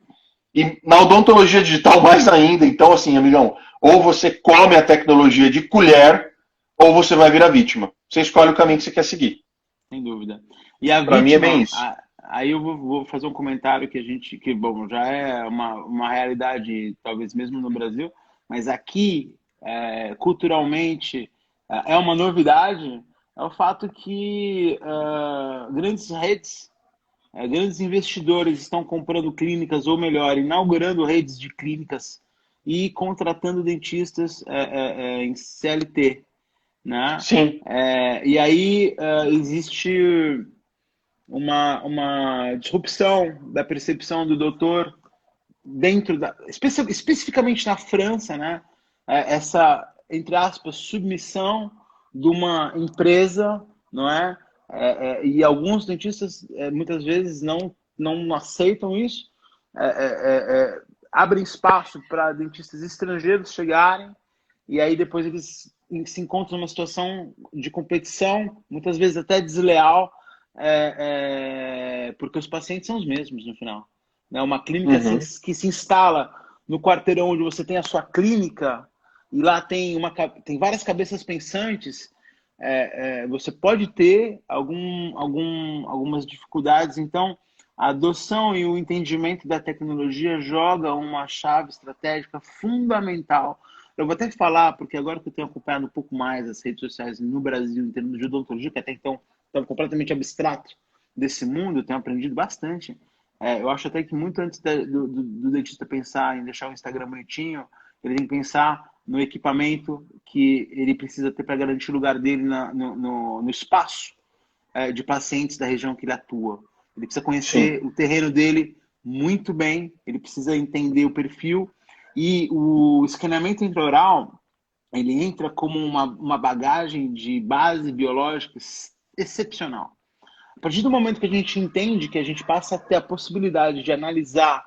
e na odontologia digital mais ainda. Então, assim, amigão, ou você come a tecnologia de colher, ou você vai virar vítima. Você escolhe o caminho que você quer seguir. sem dúvida. E a Para mim é bem vítima, isso. aí eu vou fazer um comentário que bom, já é uma realidade, talvez mesmo no Brasil, mas aqui, culturalmente, é uma novidade, é o fato que grandes redes, grandes investidores estão comprando clínicas, ou melhor, inaugurando redes de clínicas e contratando dentistas em CLT, né? Sim, E aí existe uma disrupção da percepção do doutor dentro especificamente na França, né? Essa, entre aspas, submissão de uma empresa, não é? E alguns dentistas muitas vezes não aceitam isso, abrem espaço para dentistas estrangeiros chegarem, e aí depois eles se encontram numa situação de competição, muitas vezes até desleal, porque os pacientes são os mesmos no final. Né? Uma clínica uhum, que se instala no quarteirão onde você tem a sua clínica, e lá tem várias cabeças pensantes, você pode ter algumas dificuldades. Então, a adoção e o entendimento da tecnologia joga uma chave estratégica fundamental. Eu vou até falar, porque agora que eu tenho acompanhado um pouco mais as redes sociais no Brasil, em termos de odontologia, que até então estava completamente abstrato desse mundo, eu tenho aprendido bastante. Eu acho até que muito antes do dentista pensar em deixar o Instagram bonitinho, ele tem que pensar no equipamento que ele precisa ter para garantir o lugar dele no espaço de pacientes da região que ele atua. Ele precisa sim, conhecer o terreno dele muito bem, ele precisa entender o perfil, e o escaneamento intraoral, ele entra como uma bagagem de base biológica excepcional. A partir do momento que a gente entende que a gente passa a ter a possibilidade de analisar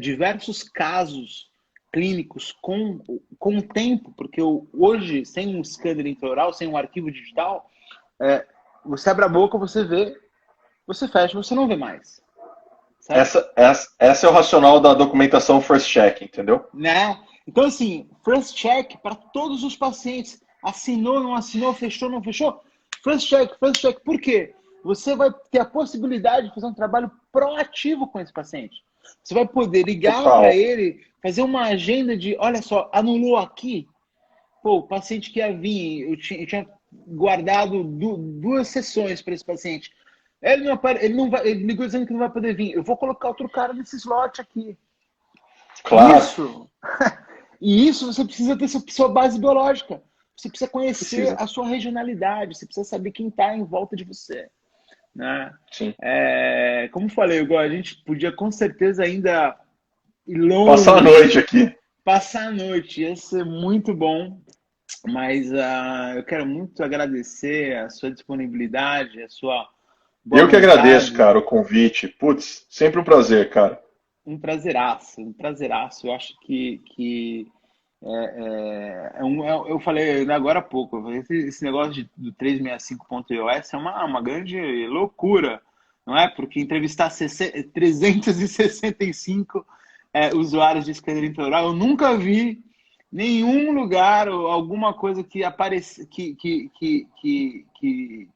diversos casos clínicos com o tempo, porque hoje, sem um scanner intraoral, sem um arquivo digital, você abre a boca, você vê, você fecha, você não vê mais, certo? essa é o racional da documentação first check, entendeu? Né? Então, assim, first check para todos os pacientes. Assinou, não assinou, fechou, não fechou? First check, first check. Por quê? Você vai ter a possibilidade de fazer um trabalho proativo com esse paciente. Você vai poder ligar para Total. ele, fazer uma agenda de, olha só, anulou aqui. Pô, o paciente que ia vir, eu tinha guardado duas sessões para esse paciente. Ele ligou dizendo que não vai poder vir. Eu vou colocar outro cara nesse slot aqui. Claro, Isso. E isso você precisa ter sua base biológica. Você precisa conhecer precisa. a sua regionalidade. Você precisa saber quem está em volta de você. Né? Sim. Como falei, a gente podia com certeza ainda ir Passar a longe, noite aqui. passar a noite. Ia ser muito bom. Mas eu quero muito agradecer a sua disponibilidade, a sua boa Eu que agradeço, vontade. cara, o convite. Putz, sempre um prazer, cara. Um prazeraço, um prazeraço. Eu acho que eu falei agora há pouco, esse negócio do 365.iOS é uma grande loucura, não é? Porque entrevistar 365 usuários de scanner intraoral, eu nunca vi nenhum lugar ou alguma coisa que aparece, que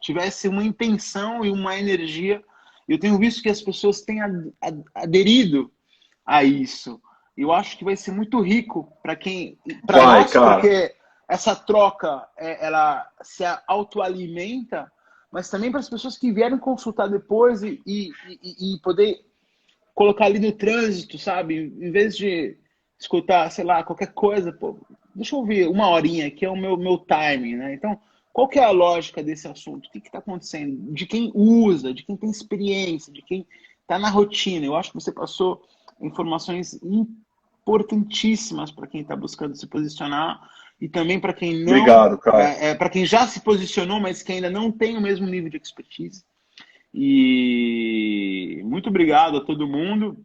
tivesse uma intenção e uma energia. Eu tenho visto que as pessoas têm aderido a isso. Eu acho que vai ser muito rico para Vai, nós, cara. porque essa troca ela se autoalimenta, mas também para as pessoas que vierem consultar depois e poder colocar ali no trânsito, sabe? Em vez de escutar, sei lá, qualquer coisa, pô, deixa eu ouvir uma horinha, que é o meu timing, né? Então, qual que é a lógica desse assunto? O que está acontecendo? De quem usa, de quem tem experiência, de quem está na rotina. Eu acho que você passou informações importantíssimas para quem está buscando se posicionar e também para quem não, Obrigado, cara. para quem já se posicionou, mas que ainda não tem o mesmo nível de expertise. E muito obrigado a todo mundo.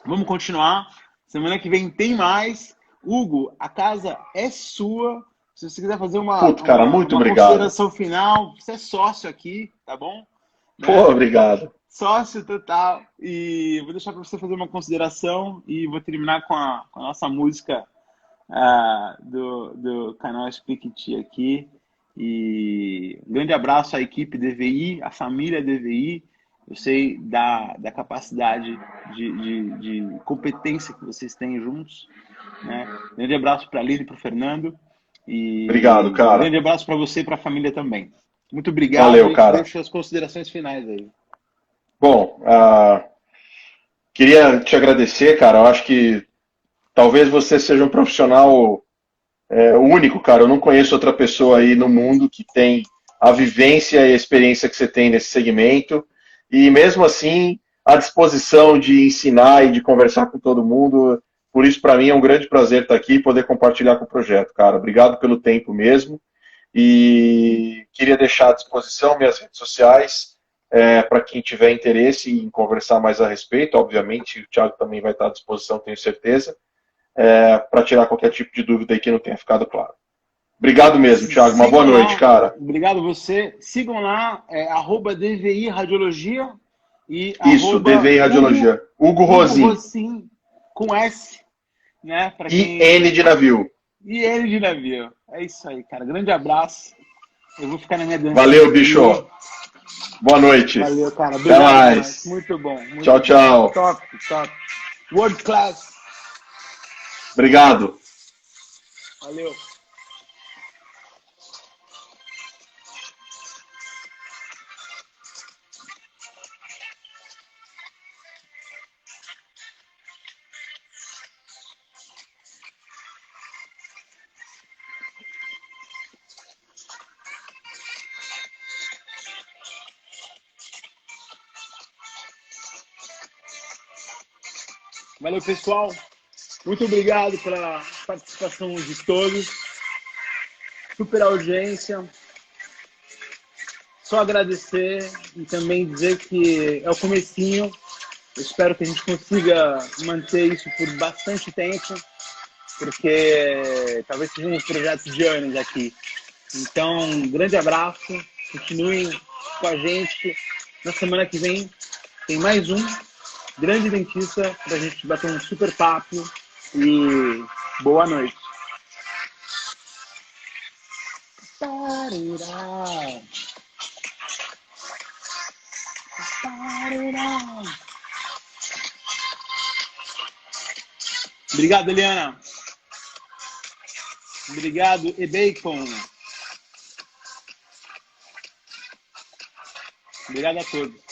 Vamos continuar. Semana que vem tem mais. Hugo, a casa é sua. Se você quiser fazer Puto, cara, muito uma obrigado. consideração final, você é sócio aqui, tá bom? Pô, obrigado. Sócio total. E vou deixar para você fazer uma consideração e vou terminar com a nossa música do canal Expliquiti aqui. E um grande abraço à equipe DVI, à família DVI. Eu sei da capacidade de competência que vocês têm juntos. Né? Grande abraço para a Lili e para o Fernando. Obrigado, E um cara. grande abraço para você e para a família também. Muito obrigado Valeu, e cara. deixo as considerações finais aí. Bom, queria te agradecer, cara. Eu acho que talvez você seja um profissional único, cara. Eu não conheço outra pessoa aí no mundo que tem a vivência e a experiência que você tem nesse segmento. E mesmo assim, à disposição de ensinar e de conversar com todo mundo. Por isso, para mim, é um grande prazer estar aqui e poder compartilhar com o projeto, cara. Obrigado pelo tempo mesmo. E queria deixar à disposição minhas redes sociais para quem tiver interesse em conversar mais a respeito. Obviamente, o Thiago também vai estar à disposição, tenho certeza, para tirar qualquer tipo de dúvida aí que não tenha ficado claro. Obrigado mesmo, Thiago. Uma boa noite, cara. Obrigado você. Sigam lá, @DVI Radiologia e Isso, DVI Radiologia. Hugo Rosim, com S, né? Para quem... quem... N de navio. E N de navio. É isso aí, cara. Grande abraço. Eu vou ficar na minha dança. Valeu, bicho. Boa noite. Valeu, cara. Obrigado. Até mais. Muito bom. Muito tchau, bom. tchau. Top, top. World class. Obrigado. Valeu. Valeu, pessoal. Muito obrigado pela participação de todos. Super audiência. Só agradecer e também dizer que é o comecinho. Eu espero que a gente consiga manter isso por bastante tempo, porque talvez sejam uns projetos de anos aqui. Então, um grande abraço. Continuem com a gente. Na semana que vem tem mais um grande dentista para a gente bater um super papo e boa noite. Obrigado, Eliana. Obrigado, E-Bacon. Obrigado a todos.